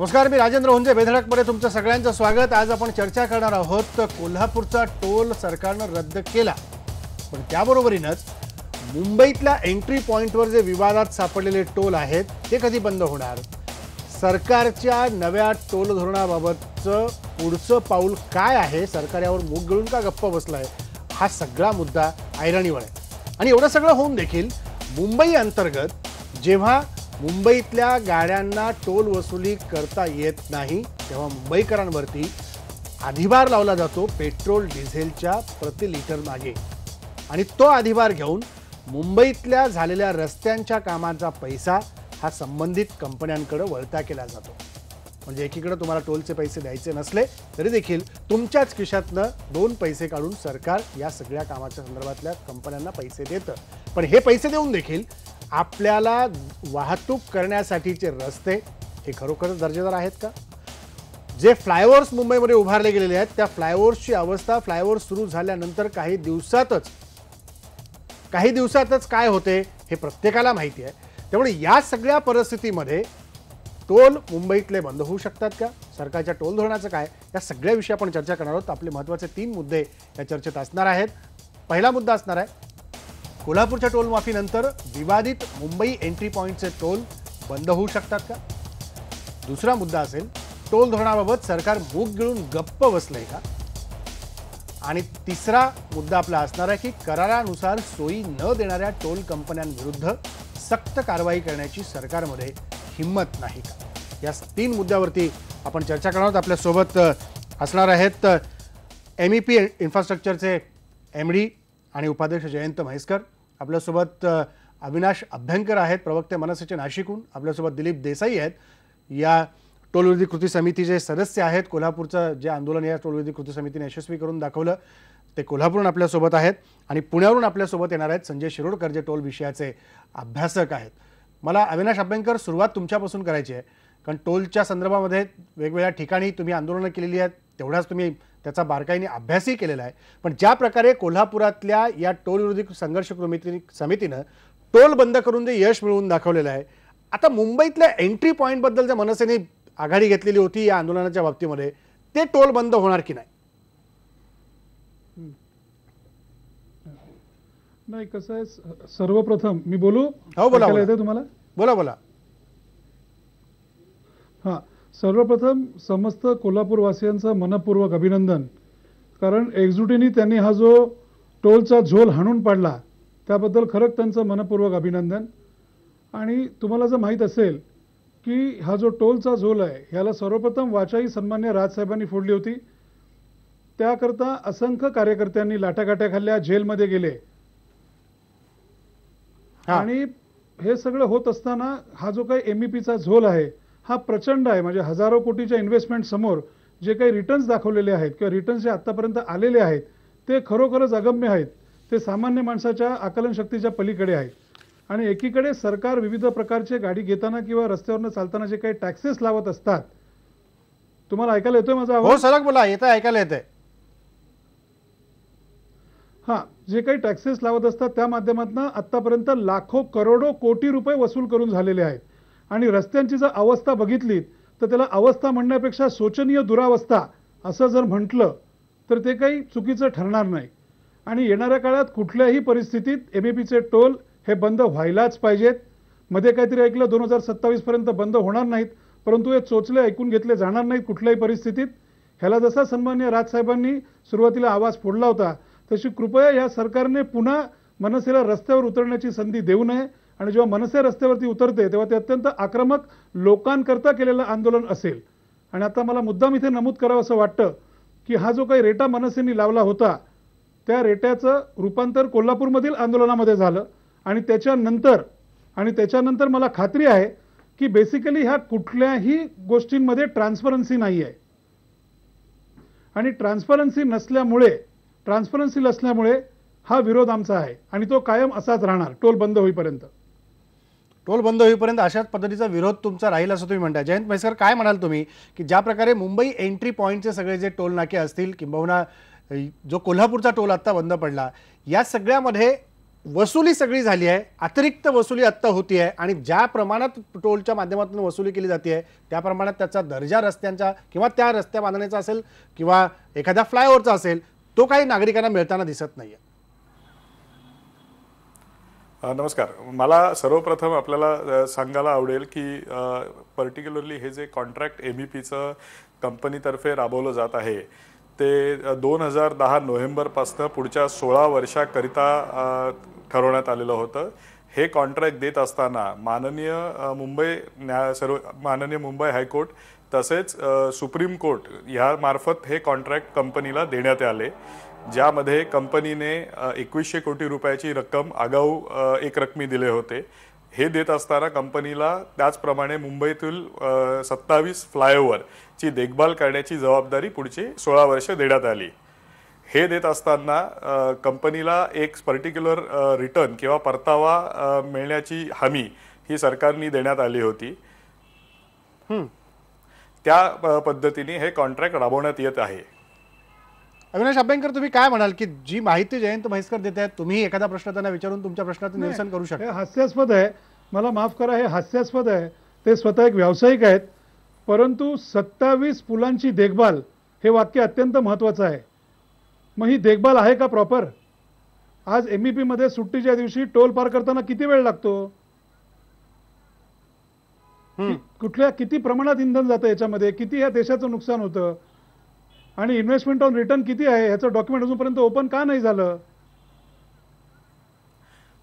नमस्कार, मी राजेंद्र हुंजे. बेधडकमध्ये तुमचं सगळ्यांचं स्वागत. आज आपण चर्चा करणार आहोत कोल्हापूरचा टोल सरकारनं रद्द केला, पण त्याबरोबरीनंच मुंबईतल्या एंट्री पॉइंटवर जे विवादात सापडलेले टोल आहेत ते कधी बंद होणार, सरकारच्या नव्या टोल धोरणाबाबतचं पुढचं पाऊल काय आहे, सरकार यावर मूग गिळून का गप्प बसलाय, हा सगळा मुद्दा ऐरणीवर आहे. आणि एवढं सगळं होऊन देखील मुंबई अंतर्गत जेव्हा मुंबईतल्या गाड्यांना टोल वसुली करता येत नाही तेव्हा मुंबईकरांवरती अधिभार लावला जातो पेट्रोल डिझेलच्या प्रति लिटर मागे. आणि तो अधिभार घेऊन मुंबईतल्या झालेल्या रस्त्यांच्या कामाचा पैसा हा संबंधित कंपन्यांकडे वळता केला जातो. म्हणजे एकीकडे तुम्हाला टोलचे पैसे द्यायचे नसले तरी देखील तुमच्याच खिशातनं 2 पैसे काढून सरकार या सगळ्या कामाच्या संदर्भातल्या कंपन्यांना पैसे देतं. पण हे पैसे देऊन देखील आपल्याला वाहतूक करण्यासाठीचे रस्ते हे खरोखरच दर्जेदार आहेत का? जे फ्लायओव्हर्स मुंबईमध्ये उभारले गेलेले आहेत त्या फ्लायओव्हर्सची अवस्था फ्लायओव्हर सुरू झाल्यानंतर काही दिवसातच काय होते हे प्रत्येकाला माहिती आहे. त्यामुळे या सगळ्या परिस्थितीमध्ये टोल मुंबईतले बंद होऊ शकतात का, सरकारच्या टोल धोरणाचं काय, या सगळ्या विषयी आपण चर्चा करणार आहोत. आपले महत्त्वाचे 3 मुद्दे या चर्चेत असणार आहेत. पहिला मुद्दा असणार आहे कोल्हापूरच्या टोल माफीनंतर विवादित मुंबई एंट्री पॉइंटचे टोल बंद होऊ शकतात का. दुसरा मुद्दा असेल टोल धोरणाबाबत सरकार मूग गिळून गप्प बसलंय का. आणि तिसरा मुद्दा आपला असणार आहे की करारानुसार सोयी न देणाऱ्या टोल कंपन्यांविरुद्ध सक्त कारवाई करण्याची सरकारमध्ये हिम्मत नाही का. या 3 मुद्द्यावरती आपण चर्चा करणार आहोत. आपल्यासोबत असणार आहेत MEP इन्फ्रास्ट्रक्चरचे MD आणि उपाध्यक्ष जयंत म्हैसकर. आपल्यासोबत अविनाश अभ्यंकर आहेत, प्रवक्ते मनसेचे नाशिकहून. आपल्यासोबत दिलीप देसाई आहेत, या टोलविरोधी कृती समितीचे सदस्य आहेत. कोल्हापूरचं जे आंदोलन या टोलविरोधी कृती समितीने यशस्वी करून दाखवलं ते कोल्हापूरहून आपल्यासोबत आहेत. आणि पुण्यावरून आपल्यासोबत येणार आहेत संजय शिरोडकर, जे टोल विषयाचे अभ्यासक आहेत. मला अविनाश अभ्यंकर सुरुवात तुमच्यापासून करायची आहे, कारण टोलच्या संदर्भामध्ये वेगवेगळ्या ठिकाणी तुम्ही आंदोलनं केलेली आहेत, तेवढाच तुम्ही त्याचा बारकाईने अभ्यासही केलेला आहे. पण ज्या प्रकारे कोल्हापुरातल्या या टोल विरोधी संघर्ष समितीनं टोल बंद करून जे यश मिळवून दाखवलेलं आहे, आता मुंबईतल्या एंट्री पॉईंटबद्दल ज्या मनसेने आघाडी घेतलेली होती या आंदोलनाच्या बाबतीमध्ये, ते टोल बंद होणार की नाही? नाही, कसं आहे, सर्वप्रथम मी बोलू? हो, बोला. येते तुम्हाला? बोला. हां, सर्वप्रथम समस्त कोल्हापूरवासियांचं मनपूर्वक अभिनंदन. कारण एकजुटीने त्यांनी हा जो टोलचा झोल हाणून पाडला त्याबद्दल खरंच त्यांचं मनपूर्वक अभिनंदन. आणि तुम्हाला जर माहीत असेल की हा जो टोलचा झोल आहे ह्याला सर्वप्रथम वाचाई सन्मान्य राजसाहेबांनी फोडली होती. त्याकरता असंख्य कार्यकर्त्यांनी लाटाकाट्या खाल्ल्या, जेलमध्ये गेले. आणि हे सगळं होत असताना हा जो काही MEPचा झोल आहे हा प्रचंड आहे. म्हणजे हजारो कोटीच्या इन्व्हेस्टमेंट समोर जे काही रिटर्न्स दाखवलेले आहेत किंवा रिटर्न्स जे आतापर्यंत आलेले आहेत ते खरोखरच अगम्य आहेत. ते सामान्य माणसाच्या आकलन शक्तीच्या पलीकडे आहेत. आणि एकीकडे सरकार विविध प्रकारचे गाडी घेताना किंवा रस्त्यावरनं चालताना जे काही टॅक्सेस लावत असतात, तुम्हाला ऐकायला येतोय माझा आवाज? हो, सलग बोला, येतं, ऐकायला येतंय. हां, जे काही टॅक्सेस लावत असतात त्या माध्यमातून आतापर्यंत लाखो करोडो कोटी रुपये वसूल करून झालेले आहेत. आणि रस्त्यांची जर अवस्था बघितली तर त्याला अवस्था म्हणण्यापेक्षा शोचनीय दुरावस्था असं जर म्हटलं तर ते काही चुकीचं ठरणार नाही. आणि येणाऱ्या काळात कुठल्याही परिस्थितीत MEPचे टोल हे बंद व्हायलाच पाहिजेत. मध्ये काहीतरी ऐकलं 2027 पर्यंत बंद होणार नाहीत, परंतु हे चोचले ऐकून घेतले जाणार नाहीत कुठल्याही परिस्थितीत. ह्याला जसा सन्मान्य राजसाहेबांनी सुरुवातीला आवाज फोडला होता तशी कृपया या सरकारने पुन्हा मनसेला रस्त्यावर उतरण्याची संधी देऊ नये. आणि जेव्हा मनसे रस्त्यावरती उतरते तेव्हा ते अत्यंत आक्रमक लोकांकरता केलेलं आंदोलन असेल. आणि आता मला मुद्दाम इथे नमूद करावं असं वाटतं की हा जो काही रेटा मनसेने लावला होता त्या रेट्याचं रूपांतर कोल्हापूरमधील आंदोलनामध्ये झालं. आणि त्याच्यानंतर मला खात्री आहे की बेसिकली ह्या कुठल्याही गोष्टींमध्ये ट्रान्सपरन्सी नाही आहे. आणि ट्रान्सपरन्सी नसल्यामुळे हा विरोध आमचा आहे आणि तो कायम असाच राहणार टोल बंद होईपर्यंत. अशाच पद्धतीचा विरोध तुमचा राहील असं तुम्ही म्हणताय. जयंत म्हैसकर, काय म्हणाल तुम्ही की ज्या प्रकारे मुंबई एंट्री पॉईंटचे सगळे जे टोल नाके असतील किंबहुना जो कोल्हापूरचा टोल आता बंद पडला, या सगळ्यामध्ये वसुली सगळी झाली आहे, अतिरिक्त वसुली आत्ता होती आहे आणि ज्या प्रमाणात टोलच्या माध्यमातून वसुली केली जाते आहे त्या प्रमाणात त्याचा दर्जा रस्त्यांचा किंवा त्या रस्त्या बांधण्याचा असेल किंवा एखाद्या फ्लायओव्हरचा असेल तो काही नागरिकांना मिळताना दिसत नाहीये. नमस्कार. मला सर्वप्रथम आपल्याला सांगायला आवडेल की पर्टिक्युलरली हे जे कॉन्ट्रॅक्ट MEPचं कंपनीतर्फे राबवलं जात आहे ते 2010 नोव्हेंबरपासून पुढच्या 16 वर्षाकरिता ठरवण्यात आलेलं होतं. हे कॉन्ट्रॅक्ट देत असताना माननीय मुंबई हायकोर्ट तसेच सुप्रीम कोर्ट ह्यामार्फत हे कॉन्ट्रॅक्ट कंपनीला देण्यात आले, ज्यामध्ये कंपनीने 2100 कोटी रुपयाची रक्कम आगाऊ एक रकमी दिले होते. हे देत असताना कंपनीला त्याचप्रमाणे मुंबईतील 27 फ्लायओव्हरची देखभाल करण्याची जबाबदारी पुढची 16 वर्ष देण्यात आली. हे देत असताना कंपनीला एक पर्टिक्युलर रिटर्न किंवा परतावा मिळण्याची हमी ही सरकारने देण्यात आली होती. त्या पद्धतीने हे कॉन्ट्रॅक्ट राबवण्यात येत आहे. अविनाश अभ्यंकर, तुम्ही काय म्हणाल की जी माहिती जयंत म्हैसकर देत आहेत, तुम्ही एखादा प्रश्न त्यांना विचारून तुमच्या प्रश्नाचं निरसन करू शकता? हे हास्यास्पद आहे, मला माफ करा, हे हास्यास्पद आहे. ते स्वतः एक व्यावसायिक आहेत, परंतु 27 पुलांची देखभाल हे वाक्य अत्यंत महत्त्वाचं आहे. मग ही देखभाल आहे का प्रॉपर? आज MEP मध्ये सुट्टीच्या दिवशी टोल पार करताना किती वेळ लागतो? किती प्रमाणात इंधन जातं याच्यामध्ये, किती या देशाचं नुकसान होतं आणि इन्व्हेस्टमेंट ऑन रिटर्न किती आहे याचं डॉक्युमेंट अजूनपर्यंत ओपन का नाही झालं?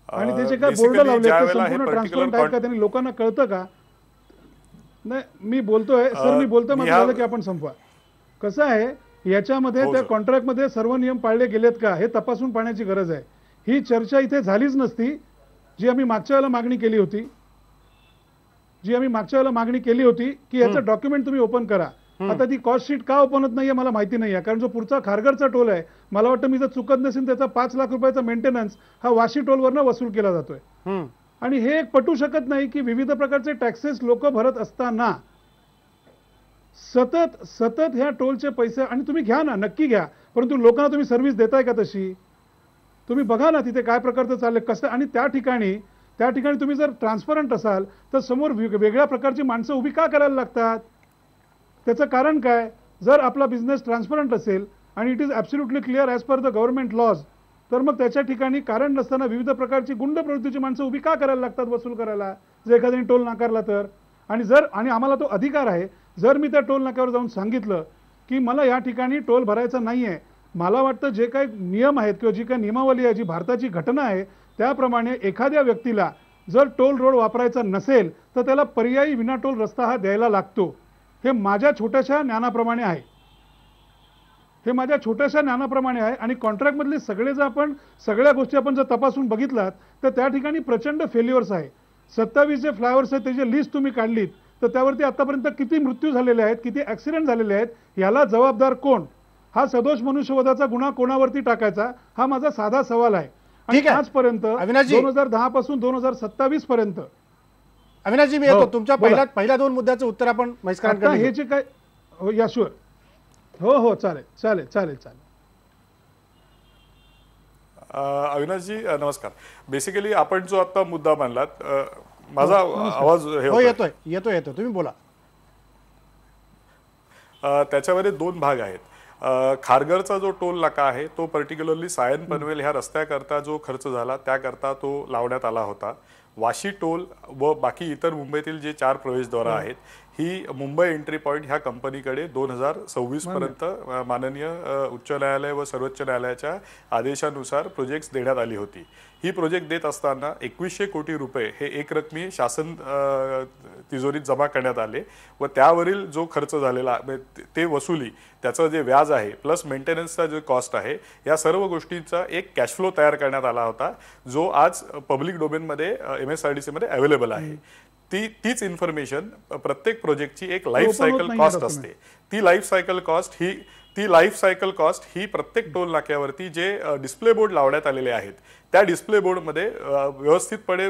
आणि त्याचे काय बोर्ड लावले संपूर्ण ट्रान्सपरंट आहेत का? त्यांनी लोकांना कळतं का? नाही, मी बोलतोय सर, मी बोलतोय, मला झालं की आपण संपवा. कसं आहे याच्यामध्ये त्या कॉन्ट्रॅक्टमध्ये सर्व नियम पाळले गेलेत का हे तपासून पाहण्याची गरज आहे. ही चर्चा इथे झालीच नसती जी आम्ही मागच्या वेळेला मागणी केली होती, की याचं डॉक्युमेंट तुम्ही ओपन करा. आता ती कॉस्ट शीट का ओपन होत नाहीये मला माहिती नाहीये, कारण जो पुढचा खारघरचा टोल आहे, मला वाटतं मी जर चुकत नसेल त्याचा 5 लाख रुपयाचा मेंटेनन्स हा वाशी टोलवरनं वसूल केला जातोय. आणि हे एक पटू शकत नाही की विविध प्रकारचे टॅक्सेस लोक भरत असताना सतत ह्या टोलचे पैसे, आणि तुम्ही घ्या ना, नक्की घ्या, परंतु लोकांना तुम्ही सर्व्हिस देताय का तशी? तुम्ही बघा ना तिथे काय प्रकारचं चाललंय कसं. आणि त्या ठिकाणी तुम्ही जर ट्रान्सपरंट असाल तर समोर वेगळ्या प्रकारची माणसं उभी का करायला लागतात? त्याचं कारण काय? जर आपला बिझनेस ट्रान्सपरंट असेल आणि it is absolutely clear as per the government laws, तर मग त्याच्या ठिकाणी कारण नसताना विविध प्रकारची गुंड प्रवृत्तीची माणसं उभी का करायला लागतात वसूल करायला, जर एखाद्याने टोल नाकारला तर? आणि आम्हाला तो अधिकार आहे, जर मी त्या टोल नाक्यावर जाऊन सांगितलं की मला या ठिकाणी टोल भरायचा नाहीये, मला वाटतं जे काही नियम आहेत किंवा जी काही नियमावली आहे, जी भारताची घटना आहे, त्याप्रमाणे एखाद्या व्यक्तीला जर टोल रोड वापरायचा नसेल तर त्याला पर्यायी विना टोल रस्ता हा द्यायला लागतो. हे माझ्या छोट्याशा ज्ञानाप्रमाणे आहे. आणि कॉन्ट्रॅक्टमधले सगळ्या गोष्टी आपण जर तपासून बघितलात तर त्या ठिकाणी प्रचंड फेल्युअर्स आहे. 27 जे फ्लायओव्हर्स आहेत त्याची लिस्ट तुम्ही काढलीत तर त्यावरती आतापर्यंत किती मृत्यू झालेले आहेत, किती ॲक्सिडेंट झालेले आहेत, याला जबाबदार कोण? हा सदोष मनुष्यवधाचा गुन्हा कोणावरती टाकायचा, हा माझा साधा सवाल आहे. आणि आजपर्यंत 2010 पासून 2027 पर्यंत. अविनाशजी, मी येतो तुमच्या पहिल्या 2 मुद्द्याचं उत्तर आपण म्हैसकरांकडे. हे जे काय, या शुअर, हो चालेल. अविनाशजी नमस्कार. बेसिकली आपण जो आता मुद्दा मांडलात, माझा आवाज येतोय तुम्ही बोला. त्याच्यामध्ये 2 भाग आहेत. खारघरचा जो टोल नाका आहे तो पर्टिक्युलरली सायन पनवेल ह्या रस्त्याकरता जो खर्च झाला त्याकरता तो लावण्यात आला होता. वाशी टोल व बाकी इतर मुंबईतील जे 4 प्रवेशद्वार आहेत ही मुंबई एंट्री पॉइंट ह्या कंपनीकडे 2026 पर्यंत माननीय उच्च न्यायालय व सर्वोच्च न्यायालयाच्या आदेशानुसार प्रोजेक्ट्स देण्यात आली होती. ही प्रोजेक्ट देत असताना 2100 कोटी रुपये हे एक रकमी शासन तिजोरीत जमा करण्यात आले व त्यावरील जो खर्च झालेला ते वसुली, त्याचं जे व्याज आहे प्लस मेंटेनन्सचा जो कॉस्ट आहे, या सर्व गोष्टींचा एक कॅश फ्लो तयार करण्यात आला होता जो आज पब्लिक डोमेनमध्ये MSRDC मध्ये अवेलेबल आहे. तीच इन्फॉर्मेशन प्रत्येक प्रोजेक्टची एक लाईफ सायकल कॉस्ट असते. ती लाईफ सायकल कॉस्ट ही प्रत्येक टोल नाक्यावरती जे डिस्प्ले बोर्ड लावण्यात आलेले आहेत त्या डिस्प्ले बोर्डमध्ये व्यवस्थितपणे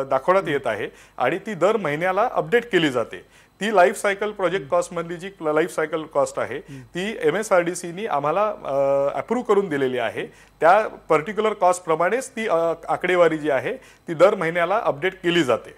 दाखवण्यात येत आहे आणि ती दर महिन्याला अपडेट केली जाते. ती लाईफ सायकल प्रोजेक्ट कॉस्ट मधली जी लाईफ सायकल कॉस्ट आहे ती MSRDCनी आम्हाला अप्रूव्ह करून दिलेली आहे. त्या पर्टिक्युलर कॉस्ट प्रमाणेच ती आकडेवारी जी आहे ती दर महिन्याला अपडेट केली जाते.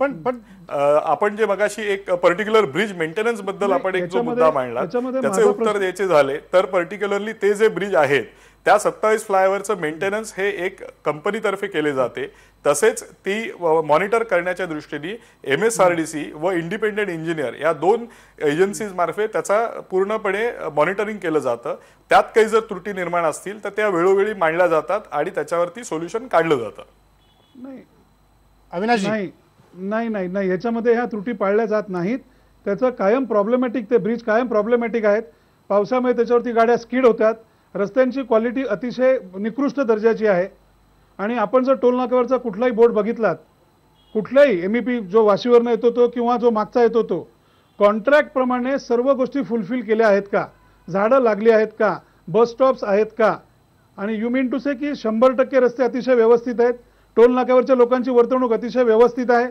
पण आपण जे मगाशी एक पर्टिक्युलर ब्रिज मेंटेनन्स बद्दल आपण एक जो मुद्दा मांडला त्याचे उत्तर द्यायचे झाले तर पर्टिक्युलरली ते जे ब्रिज आहेत त्या 27 फ्लायओव्हरचं मेंटेनन्स हे एक कंपनीतर्फे केले जाते. तसेच ती मॉनिटर करण्याच्या दृष्टीने MSRDC व इंडिपेंडेंट इंजिनियर या दोन एजन्सीज मार्फत त्याचा पूर्णपणे मॉनिटरिंग केलं जातं. त्यात काही जर त्रुटी निर्माण असतील तर त्या वेळोवेळी मांडल्या जातात आणि त्याच्यावरती सोल्युशन काढलं जातं. नाही अविनाश नाही नाही नाही नाही याच्यामध्ये ह्या त्रुटी पाळल्या जात नाहीत. त्याचं कायम प्रॉब्लेमॅटिक, ते ब्रिज कायम प्रॉब्लेमॅटिक आहेत. पावसामुळे त्याच्यावरती गाड्या स्किड होतात. रस्त्यांची क्वालिटी अतिशय निकृष्ट दर्जाची आहे. आणि आपण जर टोल नाक्यावरचा कुठलाही बोर्ड बघितलात, कुठलाही MEP जो वाशीवरनं येतो तो किंवा जो मागचा येतो तो, कॉन्ट्रॅक्ट प्रमाणे सर्व गोष्टी फुलफिल केल्या आहेत का, झाडं लागली आहेत का, बस स्टॉप्स आहेत का, आणि यू मीन टू से की 100% रस्ते अतिशय व्यवस्थित आहेत. टोल नाक्यावरच्या लोकांची वर्तणूक अतिशय व्यवस्थित आहे,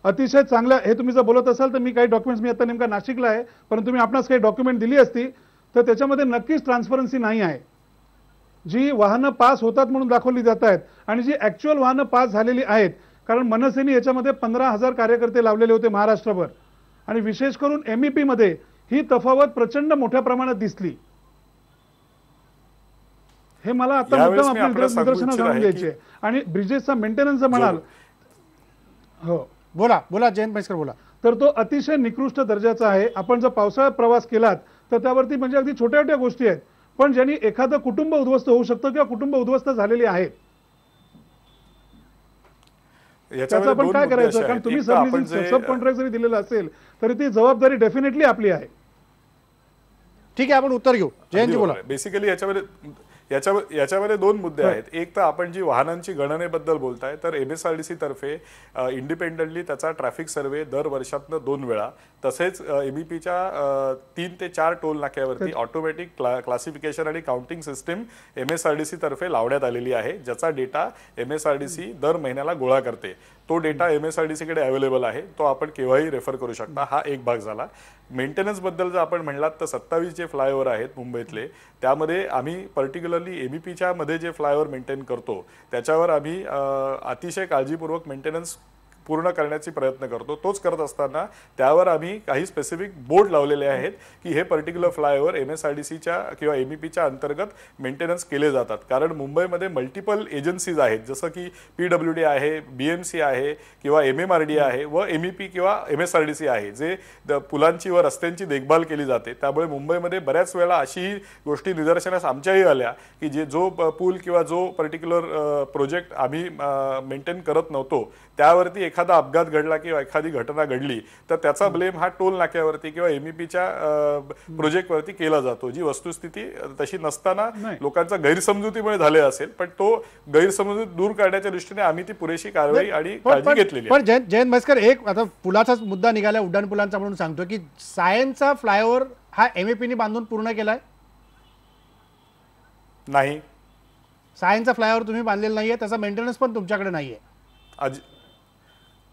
अतिशय चांगल्या. हे तुम्ही जर बोलत असाल तर मी काही डॉक्युमेंट्स, मी आता नेमका नाशिकला आहे, परंतु तुम्ही आपणास काही डॉक्युमेंट दिली असती तर त्याच्यामध्ये नक्कीच ट्रान्सपरन्सी नाही आहे. जी वाहनं पास होतात म्हणून दाखवली जात आहेत आणि जी ॲक्च्युअल वाहनं पास झालेली आहेत, कारण मनसेने याच्यामध्ये 15,000 कार्यकर्ते लावलेले होते महाराष्ट्रभर, आणि विशेष करून MEP मध्ये ही तफावत प्रचंड मोठ्या प्रमाणात दिसली. हे मला आता मुद्दाम आपल्या निदर्शनास आणून द्यायचे. आणि ब्रिजेसचा मेंटेनन्स म्हणाल, हो बोला जयंत म्हैसकर बोला. तर तो अतिशय निकृष्ट दर्जाचा आहे. आपण जर पावसाळ्यात प्रवास केलात तर त्यावरती म्हणजे अगदी छोट्या छोट्या गोष्टी आहेत, पण ज्यांनी एखादं कुटुंब उद्ध्वस्त होऊ शकतं किंवा कुटुंब उद्ध्वस्त झालेली आहेत. त्याचं आपण काय करायचं, कारण तुम्ही सब कॉन्ट्रॅक्ट जरी दिलेला असेल तरी ती जबाबदारी डेफिनेटली आपली आहे. ठीक आहे, आपण उत्तर घेऊ. जयंतजी बोला. बेसिकली याच्यामध्ये दोन मुद्दे आहेत. एक तर आपण जी वाहनांची गणनेबद्दल बोलताय तर MSRDC तर्फे इंडिपेंडेंटली त्याचा ट्रॅफिक सर्वे दर वर्षातनं 2 वेळा, तसेच MEPच्या 3 ते 4 टोल नाक्यावरती ऑटोमॅटिक क्लासिफिकेशन आणि काउंटिंग सिस्टीम MSRDC तर्फे लावण्यात आलेली आहे, ज्याचा डेटा MSRDC दर महिन्याला गोळा करते. तो डेटा MSRDC कडे अवेलेबल आहे, तो आपण केव्हाही रेफर करू शकता. हा एक भाग झाला. मेंटेनन्स बद्दल जर आपण म्हणलात तर 27 जे फ्लायओव्हर आहेत मुंबईतले, त्यामध्ये आम्ही पर्टिक्युलरली MEPच्या मध्ये जे फ्लायओव्हर मेंटेन करतो त्याच्यावर आम्ही अतिशय काळजीपूर्वक मेंटेनन्स पूर्ण करण्याचा प्रयत्न करतो. तोच करत असताना त्यावर आम्ही काही स्पेसिफिक बोर्ड लावलेले आहेत की हे पर्टिक्युलर फ्लायओव्हर MSRDCच्या किंवा MEPच्या अंतर्गत मेंटेनन्स केले जातात. कारण मुंबईमध्ये मल्टिपल एजन्सीज आहेत, जसं की PWD आहे, BMC आहे किंवा MMRD आहे व MEP किंवा MSRDC आहे, जे पुलांची व रस्त्यांची देखभाल केली जाते. त्यामुळे मुंबईमध्ये बऱ्याच वेळा अशी गोष्टी निदर्शनास आमच्याही आल्या की जो पूल किंवा जो पर्टिक्युलर प्रोजेक्ट आम्ही मेंटेन करत नव्हतो त्यावरती एखादा अपघात घडला किंवा एखादी घटना घडली तर त्याचा ब्लेम हा टोल नाक्यावरती किंवा MEPच्या प्रोजेक्टवरती केला जातो, जी वस्तुस्थिती तशी नसताना लोकांचा गैरसमजुतीमुळे झाले असेल. पण तो गैरसमजूत दूर करण्याच्या दृष्टीने आम्ही ती पुरेशी कारवाई आणि काळजी घेतलेली आहे. पण जयंत म्हैसकर, एक आता पुलाचाच मुद्दा निघाला, उड्डाण पुलांचा, म्हणून सांगतो की सायनचा फ्लायओव्हर हा MEPने बांधून पूर्ण केलाय? नाही, सायनचा फ्लायओव्हर तुम्ही बांधलेला नाहीये, त्याचा मेंटेनन्स पण तुमच्याकडे नाहीये.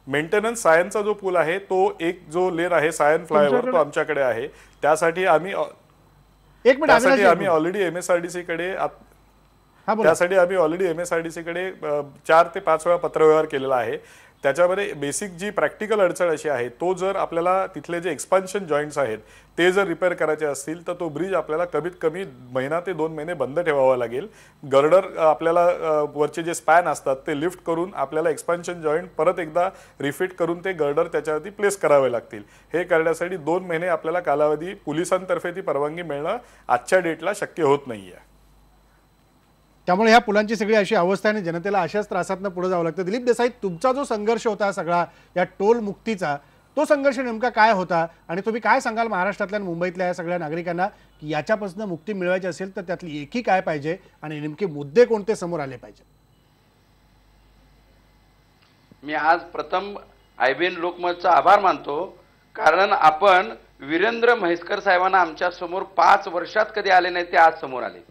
मेंटेनन्स सायनचा जो पूल आहे तो एक जो लेन आहे सायन फ्लायओव्हर तो आमच्याकडे आहे. त्यासाठी आम्ही ऑलरेडी MSRDC कडे 4 ते 5 वेळा पत्रव्यवहार केलेला आहे. त्याच्यामध्ये बेसिक जी प्रॅक्टिकल अडचण अशी आहे, तो जर आपल्याला तिथले जे एक्सपान्शन जॉईंट्स आहेत ते जर रिपेअर करायचे असतील तर तो ब्रिज आपल्याला कमीत कमी महिना ते 2 महिने बंद ठेवावा लागेल. गर्डर आपल्याला वरचे जे स्पॅन असतात ते लिफ्ट करून आपल्याला एक्सपान्शन जॉईंट परत एकदा रिफिट करून ते गर्डर त्याच्यावरती प्लेस करावे लागतील. हे करण्यासाठी 2 महिने आपल्याला कालावधी पोलिसांतर्फे ती परवानगी मिळणं आजच्या डेटला शक्य होत नाहीये. त्यामुळे ह्या पुलांची सगळी अशी अवस्था आणि जनतेला अशाच त्रासातनं पुढे जावं लागतं. दिलीप देसाई, तुमचा जो संघर्ष होता सगळा या टोल मुक्तीचा, तो संघर्ष नेमका काय होता आणि तुम्ही काय सांगाल महाराष्ट्रातल्या आणि मुंबईतल्या या सगळ्या नागरिकांना की याच्यापासून मुक्ती मिळवायची असेल तर त्यातली एकी काय पाहिजे आणि नेमके मुद्दे कोणते समोर आले पाहिजे? मी आज प्रथम IBN लोकमतचा आभार मानतो, कारण आपण वीरेंद्र म्हैसकर साहेबांना आमच्या समोर 5 वर्षात कधी आले नाही, ते आज समोर आले.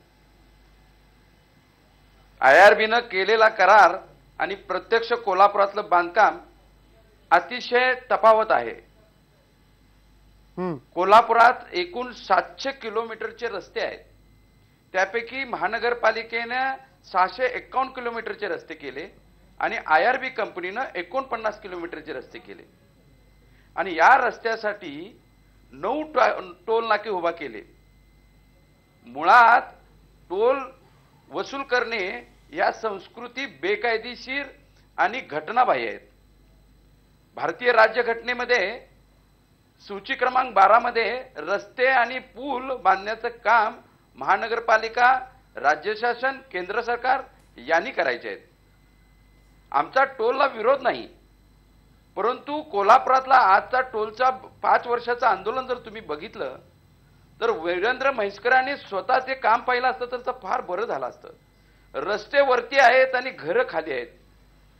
IRB न केलेला करार आणि प्रत्यक्ष कोल्हापुरातलं बांधकाम अतिशय तफावत आहे. कोल्हापुरात एकूण 700 किलोमीटरचे रस्ते आहेत. त्यापैकी महानगरपालिकेने 651 किलोमीटरचे रस्ते केले आणि IRB कंपनीनं 49 किलोमीटरचे रस्ते केले आणि या रस्त्यासाठी 9 टोल नाके उभा केले. मुळात टोल वसूल करणे या संस्कृती बेकायदेशीर आणि घटनाबाह्य आहेत. भारतीय राज्यघटनेमध्ये सूची क्रमांक 12 मध्ये रस्ते आणि पूल बांधण्याचं काम महानगरपालिका, राज्य शासन, केंद्र सरकार यांनी करायचे आहेत. आमचा टोलला विरोध नाही, परंतु कोल्हापुरातला आजचा टोलचा 5 वर्षाचं आंदोलन जर तुम्ही बघितलं तर वीरेंद्र म्हैसकरांनी स्वतः ते काम पाहिलं असतं तर फार बरं झालं असतं. रस्ते वरती आहेत आणि घरं खाली आहेत.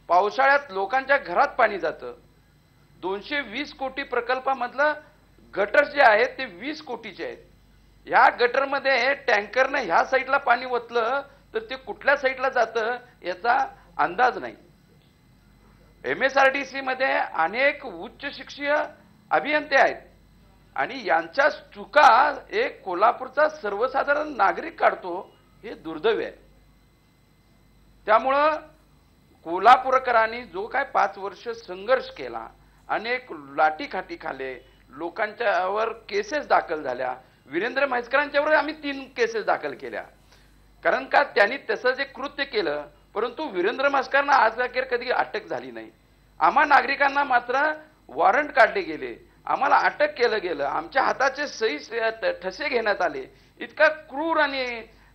पावसाळ्यात लोकांच्या घरात पाणी जातं. 220 कोटी प्रकल्पामधलं गटर जे आहेत ते 20 कोटीचे आहेत. या गटरमध्ये टँकरने ह्या साईडला पाणी ओतलं तर ते कुठल्या साईडला जातं याचा अंदाज नाही. MSRDC मध्ये अनेक उच्च शिक्षीय अभियंते आहेत आणि यांच्या चुका एक कोल्हापूरचा सर्वसाधारण नागरिक काढतो हे दुर्दैव आहे. त्यामुळं कोल्हापूरकरांनी जो काय 5 वर्ष संघर्ष केला, अनेक लाठीखाठी खाल्ले, लोकांच्यावर केसेस दाखल झाल्या. वीरेंद्र म्हैसकरांच्यावर आम्ही 3 केसेस दाखल केल्या, कारण का त्यांनी तसं जे कृत्य केलं. परंतु वीरेंद्र म्हैसकरांना आज अखेर कधी अटक झाली नाही. आम्हा नागरिकांना मात्र वॉरंट काढले गेले, आम्हाला अटक केलं गेलं, आमच्या हाताचे सही ठसे घेण्यात आले. इतका क्रूर आणि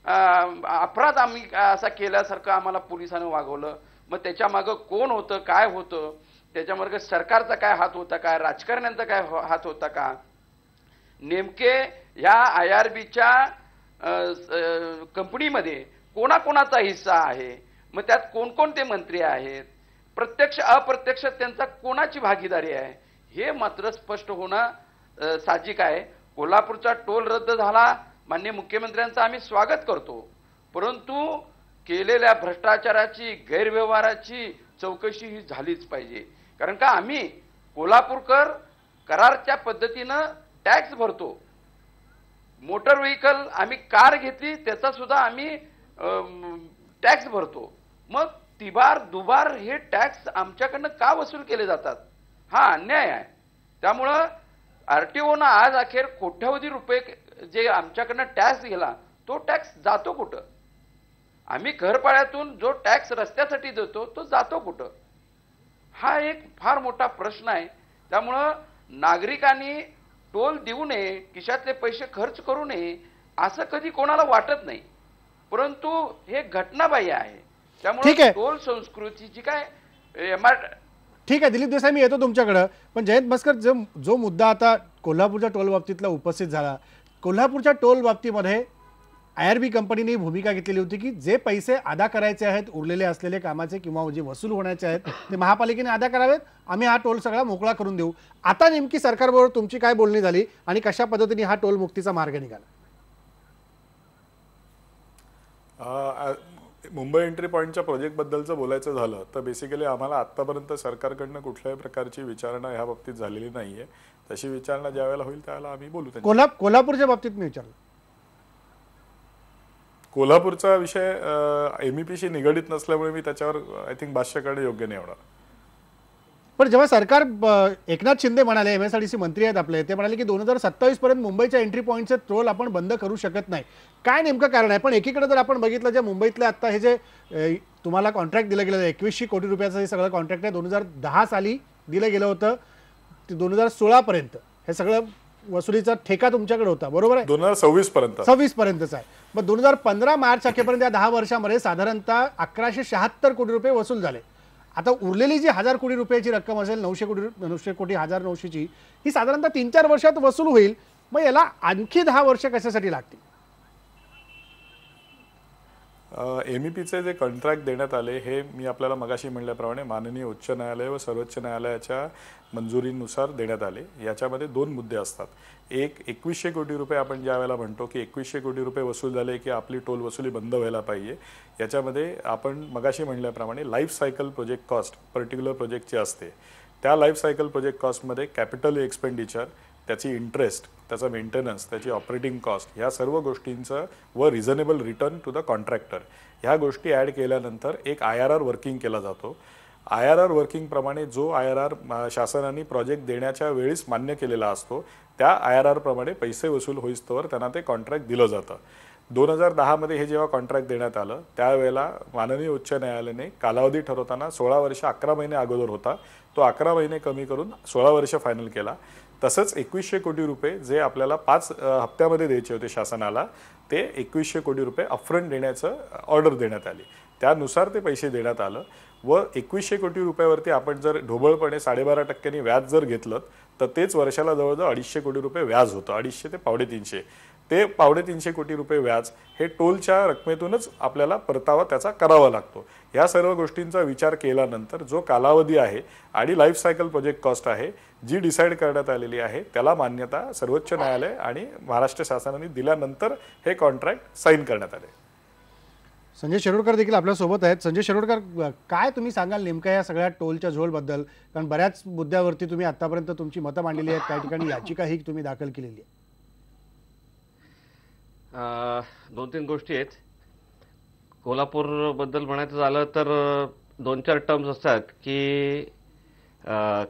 अपराध आम्ही असा केल्यासारखं आम्हाला पोलिसांनी वागवलं. मग त्याच्या मागं कोण होतं, काय होतं, त्याच्यामागे सरकारचा काय हात होता का, राजकारण्यांचा काय हात होता का, नेमके ह्या IRBच्या कंपनीमध्ये कोणाकोणाचा हिस्सा आहे, मग त्यात कोणकोणते मंत्री आहेत, प्रत्यक्ष अप्रत्यक्ष त्यांचा कोणाची भागीदारी आहे, हे मात्र स्पष्ट होणं साहजिक आहे. कोल्हापूरचा टोल रद्द झाला, माननीय मुख्यमंत्र्यांचं आम्ही स्वागत करतो, परंतु केलेल्या भ्रष्टाचाराची, गैरव्यवहाराची चौकशी ही झालीच पाहिजे. कारण का आम्ही कोल्हापूरकर करारच्या पद्धतीनं टॅक्स भरतो. मोटर व्हेकल आम्ही कार घेतली त्याचा सुद्धा आम्ही टॅक्स भरतो. मग तिबार दुबार हे टॅक्स आमच्याकडनं का वसूल केले जातात? हा अन्याय आहे. त्यामुळं RTOनं आज अखेर कोट्यवधी रुपये जे आमच्याकडनं टॅक्स गेला तो टॅक्स जातो कुठं? आम्ही घरपाड्यातून जो टॅक्स रस्त्यासाठी देतो तो जातो कुठं? हा एक फार मोठा प्रश्न आहे. त्यामुळं नागरिकांनी टोल देऊ नये, खिशातले पैसे खर्च करू नये असं कधी कोणाला वाटत नाही, परंतु हे घटनाबाह्य आहे. त्यामुळे टोल संस्कृतीची काय ठीक आहे दिलीप देसाई, मी येतो तुमच्याकडं. पण जयंत भास्कर, जो मुद्दा आता कोल्हापूरच्या टोल बाबतीतला उपस्थित झाला, कोल्हापूरच्या टोल बाबतीमध्ये IRB कंपनीने भूमिका घेतलेली होती की जे पैसे अदा करायचे आहेत उरलेले असलेले कामाचे किंवा जे वसूल होण्याचे आहेत ते महापालिकेने अदा करावेत, आम्ही हा टोल सगळा मोकळा करून देऊ. आता नेमकी सरकारबरोबर तुमची काय बोलणी झाली आणि कशा पद्धतीने हा टोल मुक्तीचा मार्ग निघाला? मुंबई एंट्री पॉईंटच्या प्रोजेक्टबद्दलचं बोलायचं झालं तर बेसिकली आम्हाला आत्तापर्यंत सरकारकडनं कुठल्याही प्रकारची विचारणा ह्या बाबतीत झालेली नाही आहे. तशी विचारणा ज्या वेळेला होईल त्यावेळेला आम्ही बोलू. कोल्हापूरच्या बाबतीत मी विचारलं. कोल्हापूरचा विषय MEPशी निगडीत नसल्यामुळे मी त्याच्यावर आय थिंक भाष्य करणे योग्य नाही होणार. पण जेव्हा सरकार एकनाथ शिंदे म्हणाले, MSRDC मंत्री आहेत आपले, ते म्हणाले की 2027 पर्यंत मुंबईच्या एंट्री पॉईंटचे टोल आपण बंद करू शकत नाही. काय नेमकं कारण आहे? पण एकीकडे जर आपण बघितलं जे मुंबईतले आता हे जे तुम्हाला कॉन्ट्रॅक्ट दिलं गेलं 2100 कोटी रुपयाचं हे सगळं कॉन्ट्रॅक्ट आहे, 2010 साली दिलं गेलं होतं, 2016 पर्यंत हे सगळं वसुलीचा ठेका तुमच्याकडे होता, बरोबर आहे? 2026 पर्यंतच आहे. मग 2015 मार्च अखेरपर्यंत या 10 वर्षामध्ये साधारणतः 1176 कोटी रुपये वसूल झाले. आता उरलेली जी 1000 कोटी रुपयाची रक्कम असेल, 900 कोटी 1900ची, ही साधारणतः 3-4 वर्षात वसूल होईल. मग याला आणखी 10 वर्ष कशासाठी लागतील? MEPचे जे कॉन्ट्रॅक्ट देण्यात आले हे मी आपल्याला मगाशी म्हणल्याप्रमाणे माननीय उच्च न्यायालय व सर्वोच्च न्यायालयाच्या मंजुरीनुसार देण्यात आले. याच्यामध्ये 2 मुद्दे असतात. एक, 2100 कोटी रुपये आपण ज्या वेळेला म्हणतो की 2100 कोटी रुपये वसूल झाले की आपली टोल वसुली बंद व्हायला पाहिजे, याच्यामध्ये आपण मगाशी म्हणल्याप्रमाणे life cycle project cost particular प्रोजेक्टची असते त्या लाईफ सायकल प्रोजेक्ट कॉस्टमध्ये कॅपिटल एक्सपेंडिचर, त्याची इंटरेस्ट, त्याचा मेंटेनन्स, त्याची ऑपरेटिंग कॉस्ट, ह्या सर्व गोष्टींचं व reasonable return to the contractor ह्या गोष्टी ॲड केल्यानंतर एक IRR वर्किंग केला जातो. IRR वर्किंगप्रमाणे जो IRR शासनाने प्रोजेक्ट देण्याच्या वेळीच मान्य केलेला असतो त्या IRR प्रमाणे पैसे वसूल होईस्तोवर त्यांना ते कॉन्ट्रॅक्ट दिलं जातं. 2010 मध्ये हे जेव्हा कॉन्ट्रॅक्ट देण्यात आलं त्यावेळेला माननीय उच्च न्यायालयाने कालावधी ठरवताना 16 वर्ष 11 महिने अगोदर होता, तो 11 महिने कमी करून 16 वर्ष फायनल केला. तसंच 2100 कोटी रुपये जे आपल्याला 5 हप्त्यामध्ये द्यायचे होते शासनाला, ते 2100 कोटी रुपये अपफ्रंट देण्याचं ऑर्डर देण्यात आली. त्यानुसार ते पैसे देण्यात आलं व 2100 कोटी रुपयावरती आपण जर ढोबळपणे 12.5% व्याज जर घेतलं तर तेच वर्षाला जवळजवळ 250 कोटी रुपये व्याज होतं. 250 ते 350. ते 350 कोटी रुपये व्याज हे टोलच्या रकमेतूनच आपल्याला परतावा त्याचा करावा लागतो. या सर्व गोष्टींचा विचार केल्यानंतर जो कालावधी आहे आणि लाईफ सायकल प्रोजेक्ट कॉस्ट आहे जी डिसाईड करण्यात आलेली आहे त्याला मान्यता सर्वोच्च न्यायालय आणि महाराष्ट्र शासनाने दिल्यानंतर हे कॉन्ट्रॅक्ट साईन करण्यात आले. संजय शिरोडकर देखील आपल्यासोबत आहेत. संजय शिरोडकर, काय तुम्ही सांगाल नेमक्या या सगळ्या टोलच्या झोलबद्दल? कारण बऱ्याच मुद्द्यावरती तुम्ही आतापर्यंत तुमची मतं मांडलेली आहेत, काही ठिकाणी याचिकाही तुम्ही दाखल केलेली आहे. 2-3 गोष्टी आहेत. कोल्हापूरबद्दल म्हणायचं झालं तर 2-4 टर्म्स असतात की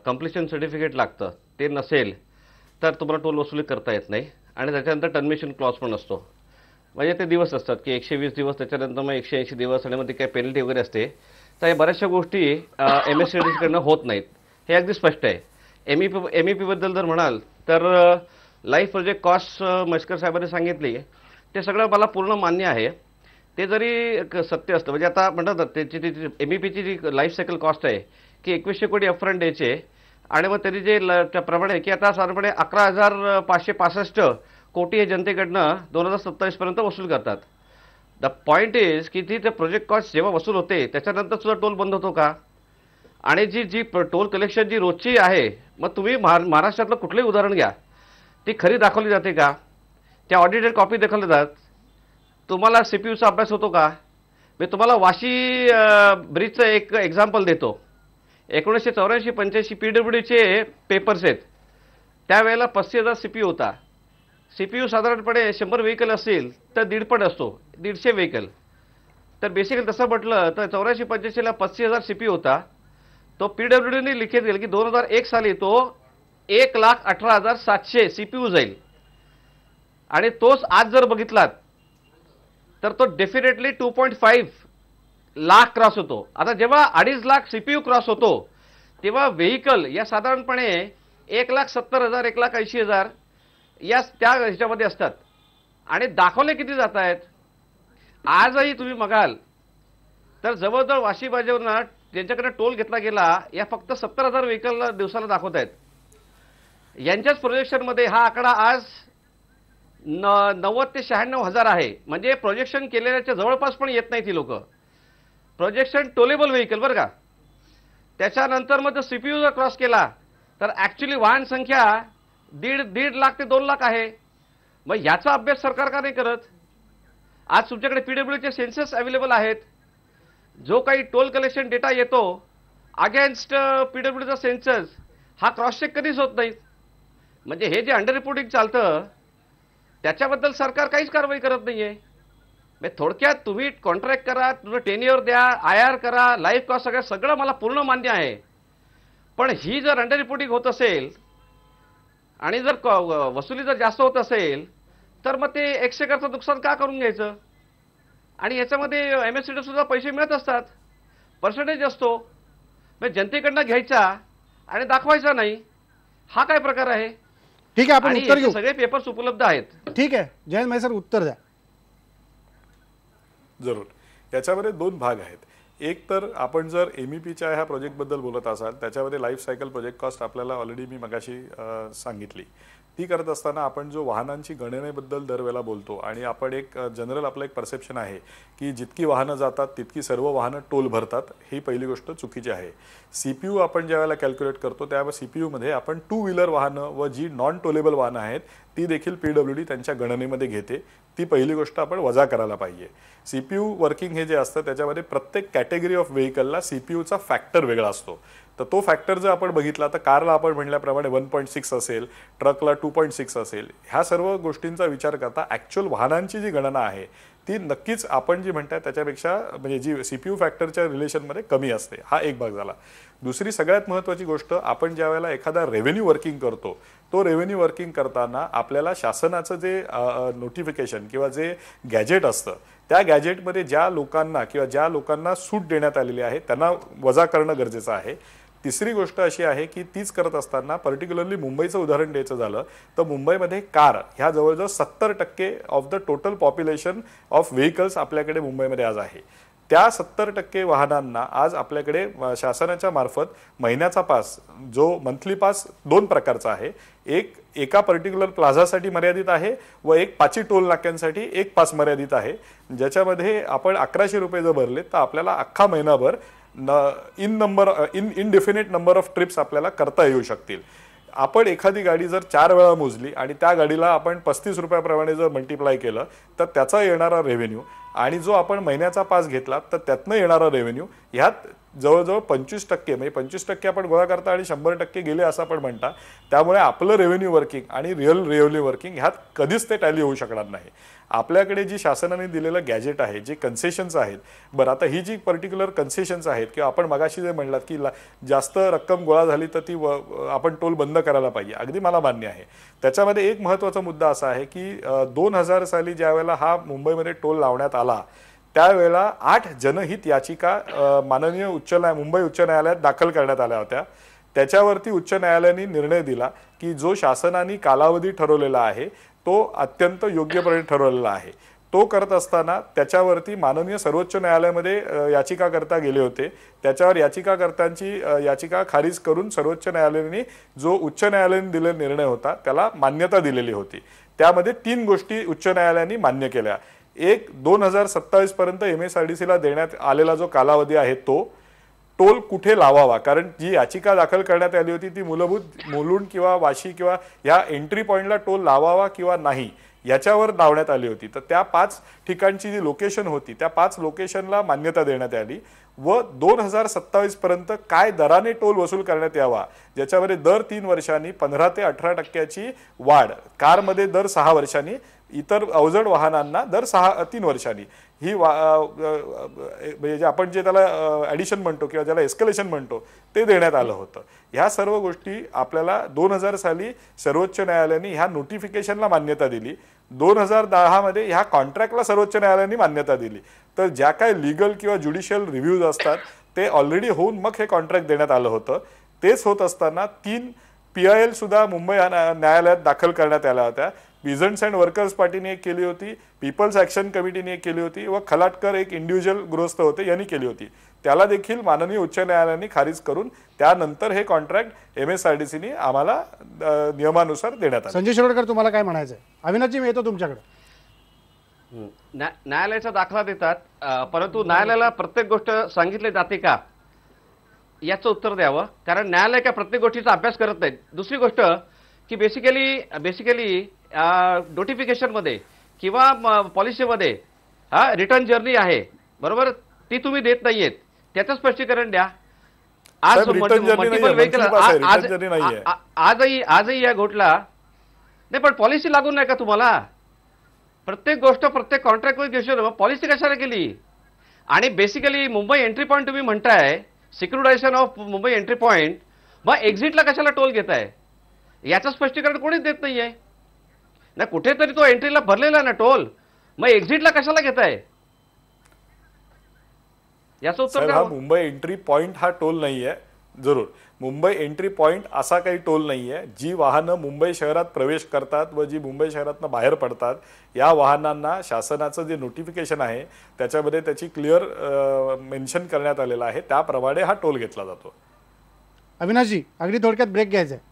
कंप्लिशन सर्टिफिकेट लागतं, ते नसेल तर तुम्हाला टोल वसुली करता येत नाही. आणि त्याच्यानंतर टर्मिनेशन क्लॉज पण असतो. म्हणजे ते दिवस असतात की 120 दिवस, त्याच्यानंतर मग 180 दिवस आणि मग ते काही पेनल्टी वगैरे असते. तर या बऱ्याचशा गोष्टी MSCDCकडनं होत नाहीत, हे अगदी स्पष्ट आहे. MEP बद्दल जर म्हणाल तर लाईफ प्रोजेक्ट कॉस्ट मस्कर साहेबांनी सांगितली ते सगळं मला पूर्ण मान्य आहे. ते जरी सत्य असतं, म्हणजे आता म्हणतात ना त्याची MEPची जी लाईफ सायकल कॉस्ट आहे की 2100 कोटी अपफ्रंट द्यायचे आणि मग त्यांनी जे त्याप्रमाणे की आता साधारणपणे 11,565 कोटी हे जनतेकडनं 2027 पर्यंत वसूल करतात. द पॉईंट इज की ती प्रोजेक्ट कॉस्ट जेव्हा वसूल होते त्याच्यानंतर सुद्धा टोल बंद होतो का? आणि जी टोल कलेक्शन जी रोजची आहे, मग तुम्ही महाराष्ट्रातलं कुठलंही उदाहरण घ्या, ती खरी दाखवली जाते का? त्या ऑडिटेड कॉपी दाखवल्या जातात. तुम्हाला CPUचा अभ्यास होतो का? मी तुम्हाला वाशी ब्रिजचं एक एक्झाम्पल देतो. 1984-85 PWDचे पेपर्स आहेत. त्यावेळेला 35,000 CPU होता. CPU साधारणपणे 100 व्हेकल असतील तर 1.5 असतो, 150 व्हेकल. तर बेसिकली तसं म्हटलं तर 84-85ला 35,000 CPU होता. तो PWDने लिखित केलं की 2001 साली तो 1,18,700 CPU जाईल. आणि तोच आज जर बघितलात तर तो डेफिनेटली 2.5 लाख क्रॉस होतो. आता जेव्हा 2.5 लाख CPU क्रॉस होतो तेव्हा व्हेकल या साधारणपणे 1,70,000 1,80,000 या त्या ह्याच्यामध्ये असतात. आणि दाखवले किती जात आहेत? आजही तुम्ही बघाल तर जवळजवळ वाशी बाजारवरनं ज्यांच्याकडे टोल घेतला गेला या फक्त 70,000 व्हेकल दिवसाला दाखवत आहेत. यांच्याच प्रोजेक्शनमध्ये हा आकडा आज 90 ते 96,000 आहे. म्हणजे प्रोजेक्शन केलेल्याच्या जवळपास पण येत नाही ती लोक. प्रोजेक्शन टोलेबल व्हेकल बरं का. त्याच्यानंतर मग जर CPU जर क्रॉस केला तर ॲक्च्युली वाहन संख्या 1.5 लाख ते 2 लाख आहे. मग याचा अभ्यास सरकार का नाही करत? आज तुमच्याकडे PWDचे सेन्सस अवेलेबल आहेत. जो काही टोल कलेक्शन डेटा येतो अगेन्स्ट PWDचा सेन्सस हा क्रॉस चेक कधीच होत नाही. म्हणजे हे जे अंडर रिपोर्टिंग चालतं त्याच्याबद्दल सरकार काहीच कारवाई करत नाहीये. म्हणजे थोडक्यात तुम्ही कॉन्ट्रॅक्ट करा, तुम्ही टेन्युअर द्या, IR करा, लाईफ कॉस्ट सगळं मला पूर्ण मान्य आहे. पण ही जर अंडर रिपोर्टिंग होत असेल आणि जर वसुली जर जास्त होत असेल तर मग ते 100% नुकसान का करून घ्यायचं? आणि याच्यामध्ये MSCD सुद्धा पैसे मिळत असतात, पर्सेंटेज असतो. म्हणजे जनतेकडनं घ्यायचा आणि दाखवायचा नाही, हा काय प्रकार आहे? ठीक आहे, आपण उत्तर घेऊ. सगळे पेपर्स उपलब्ध आहेत. ठीक आहे, जयंत भाई सर उत्तर द्या. जरूर. याच्यामध्ये 2 भाग आहेत. एक तर आपण जर MEPच्या ह्या प्रोजेक्टबद्दल बोलत असाल त्याच्यामध्ये लाईफ सायकल प्रोजेक्ट कॉस्ट आपल्याला ऑलरेडी मी मगाशी सांगितली. ती करत असताना आपण जो वाहनांची गणनेबद्दल दरवेळेला बोलतो आणि आपण एक जनरल आपलं एक परसेप्शन आहे की जितकी वाहनं जातात तितकी सर्व वाहनं टोल भरतात, ही पहिली गोष्ट चुकीची आहे. CPU आपण ज्यावेळेला कॅल्क्युलेट करतो त्यावेळेला CPUमध्ये आपण 2 व्हीलर वाहनं व जी नॉन टोलेबल वाहनं आहेत ती देखील PWD त्यांच्या गणनेमध्ये घेते. ती पहिली गोष्ट आपण वजा करायला पाहिजे. CPU वर्किंग हे जे असतं त्याच्यामध्ये प्रत्येक कॅटेगरी ऑफ व्हेकलला CPUचा फॅक्टर वेगळा असतो. तर तो फॅक्टर जर आपण बघितला तर कारला आपण म्हणल्याप्रमाणे 1.6 असेल, ट्रकला 2.6 असेल, ह्या सर्व गोष्टींचा विचार करता ॲक्च्युअल वाहनांची जी गणना आहे ती नक्कीच आपण जी म्हणताय त्याच्यापेक्षा म्हणजे जी CPU फॅक्टरच्या रिलेशनमध्ये कमी असते. हा एक भाग झाला. दुसरी सगळ्यात महत्त्वाची गोष्ट, आपण ज्या वेळेला एखादा रेव्हेन्यू वर्किंग करतो तो रेव्हेन्यू वर्किंग करताना आपल्याला शासनाचं जे नोटिफिकेशन किंवा जे गॅजेट असतं त्या गॅजेटमध्ये ज्या लोकांना सूट देण्यात आलेली आहे त्यांना वजा करणं गरजेचं आहे. तिसरी गोष्ट अशी आहे की तीच करत असताना पर्टिक्युलरली मुंबईचं उदाहरण द्यायचं झालं तर मुंबईमध्ये कार ह्या जवळजवळ 70% of the total population of vehicles आपल्याकडे मुंबईमध्ये आज आहे. त्या 70% वाहनांना आज आपल्याकडे शासनाच्या मार्फत महिन्याचा पास, जो मंथली पास 2 प्रकारचा आहे. एका पर्टिक्युलर प्लाझासाठी मर्यादित आहे व एक 5 टोल नाक्यांसाठी एक पास मर्यादित आहे, ज्याच्यामध्ये आपण 1100 रुपये जर भरले तर आपल्याला अख्खा महिनाभर इनडेफिनेट नंबर ऑफ ट्रिप्स आपल्याला करता येऊ शकतील. आपण एखादी गाडी जर 4 वेळा मोजली आणि त्या गाडीला आपण 35 रुपयाप्रमाणे जर मल्टिप्लाय केलं तर त्याचा येणारा रेव्हेन्यू आणि जो आपण महिन्याचा पास घेतला तर त्यातनं येणारा रेव्हेन्यू ह्यात जवळजवळ 25% म्हणजे 25% आपण गोळा करता आणि 100% गेले असं आपण म्हणता. त्यामुळे आपलं रेव्हेन्यू वर्किंग आणि रिअल रेव्हेन्यू वर्किंग ह्यात कधीच ते टॅली होऊ शकणार नाही. आपल्याकडे जी शासनाने दिलेलं गॅजेट आहे, जे कन्सेशन्स आहेत, बरं आता ही जी पर्टिक्युलर कन्सेशन्स आहेत किंवा आपण मगाशी जे म्हणलात की जास्त रक्कम गोळा झाली तर ती आपण टोल बंद करायला पाहिजे, अगदी मला मान्य आहे. त्याच्यामध्ये एक महत्त्वाचा मुद्दा असा आहे की 2000 साली ज्या वेळेला हा मुंबईमध्ये टोल लावण्यात आला त्यावेळेला 8 जनहित याचिका माननीय मुंबई उच्च न्यायालयात दाखल करण्यात आल्या होत्या. त्याच्यावरती उच्च न्यायालयाने निर्णय दिला की जो शासनाने कालावधी ठरवलेला आहे तो अत्यंत योग्यपणे ठरवलेला आहे. तो करत असताना त्याच्यावरती माननीय सर्वोच्च न्यायालयामध्ये याचिकाकर्ता गेले होते. त्याच्यावर याचिकाकर्त्यांची याचिका खारिज करून सर्वोच्च न्यायालयाने जो उच्च न्यायालयाने दिलेला निर्णय होता त्याला मान्यता दिलेली होती. त्यामध्ये 3 गोष्टी उच्च न्यायालयाने मान्य केल्या. एक, 2027 पर्यंत MSRDCला देण्यात आलेला जो कालावधी आहे तो टोल कुठे लावावा, कारण जी याचिका दाखल करण्यात आली होती ती मूलभूत मुलुंड किंवा वाशी किंवा या एंट्री पॉइंटला टोल लावावा किंवा नाही याच्यावर लावण्यात आली होती. तर त्या 5 ठिकाणची जी लोकेशन होती त्या 5 लोकेशनला मान्यता देण्यात आली व 2027 पर्यंत काय दराने टोल वसूल करण्यात यावा, ज्याच्यामध्ये दर 3 वर्षांनी 15 ते 18% वाढ, कारमध्ये दर 6 वर्षांनी, इतर अवजड वाहनांना दर 3 वर्षांनी ही म्हणजे आपण जे त्याला ॲडिशन म्हणतो किंवा ज्याला एस्केलेशन म्हणतो ते देण्यात आलं होतं. ह्या सर्व गोष्टी आपल्याला 2000 साली सर्वोच्च न्यायालयाने ह्या नोटिफिकेशनला मान्यता दिली. 2010 मध्ये ह्या कॉन्ट्रॅक्टला सर्वोच्च न्यायालयाने मान्यता दिली. तर ज्या काही लीगल किंवा ज्युडिशियल रिव्ह्यूज असतात ते ऑलरेडी होऊन मग हे कॉन्ट्रॅक्ट देण्यात आलं होतं. तेच होत असताना 3 PIL सुद्धा मुंबई न्यायालयात दाखल करण्यात आल्या होत्या. पिझंट्स अँड वर्कर्स पार्टीने एक केली होती, पीपल्स ॲक्शन कमिटीने एक केली होती व खलाटकर एक इंडिव्हिज्युअल गृहस्थ होते यांनी केली होती. त्याला देखील माननीय उच्च न्यायालयाने खारिज करून त्यानंतर हे कॉन्ट्रॅक्ट MSRDCने आम्हाला नियमानुसार देण्यात आले. संजय शिरोडकर, तुम्हाला काय म्हणायचं आहे? अविनाशजी, मी येतो तुमच्याकडे. न्यायालयाचा दाखला देतात, परंतु न्यायालयाला प्रत्येक गोष्ट सांगितली जाते का याचं उत्तर द्यावं, कारण न्यायालय काय प्रत्येक गोष्टीचा अभ्यास करत नाहीत. दुसरी गोष्ट की बेसिकली नोटिफिकेशनमध्ये किंवा पॉलिसीमध्ये रिटर्न जर्नी आहे बरोबर, ती तुम्ही देत नाहीयेत, त्याचं स्पष्टीकरण द्या. आज मल्टिपल व्हेकल आजही या घोटला नाही, पण पॉलिसी लागून नाही का तुम्हाला? प्रत्येक गोष्ट प्रत्येक कॉन्ट्रॅक्टवर घेऊ, पॉलिसी कशाला केली? आणि बेसिकली मुंबई एंट्री पॉईंट तुम्ही म्हणताय, सिक्युरिटायझेशन ऑफ मुंबई एंट्री पॉईंट, मग एक्झिटला कशाला टोल घेताय याचं स्पष्टीकरण कोणीच देत नाहीये ना. कुठेतरी तो एंट्रीला भरलेला ना टोल, मग एक्झिटला कशाला घेताय याचं उत्तर द्या. मुंबई एंट्री पॉइंट हा टोल नाहीये. जरूर मुंबई एंट्री पॉइंट असा काही टोल नाहीये. जी वाहनं मुंबई शहरात प्रवेश करतात व जी मुंबई शहरातनं बाहेर पडतात या वाहनांना शासनाचं जे नोटिफिकेशन आहे त्याच्यामध्ये त्याची क्लिअर मेन्शन करण्यात आलेलं आहे, त्याप्रमाणे हा टोल घेतला जातो. अविनाशजी, अगदी थोडक्यात ब्रेक घ्यायचा आहे.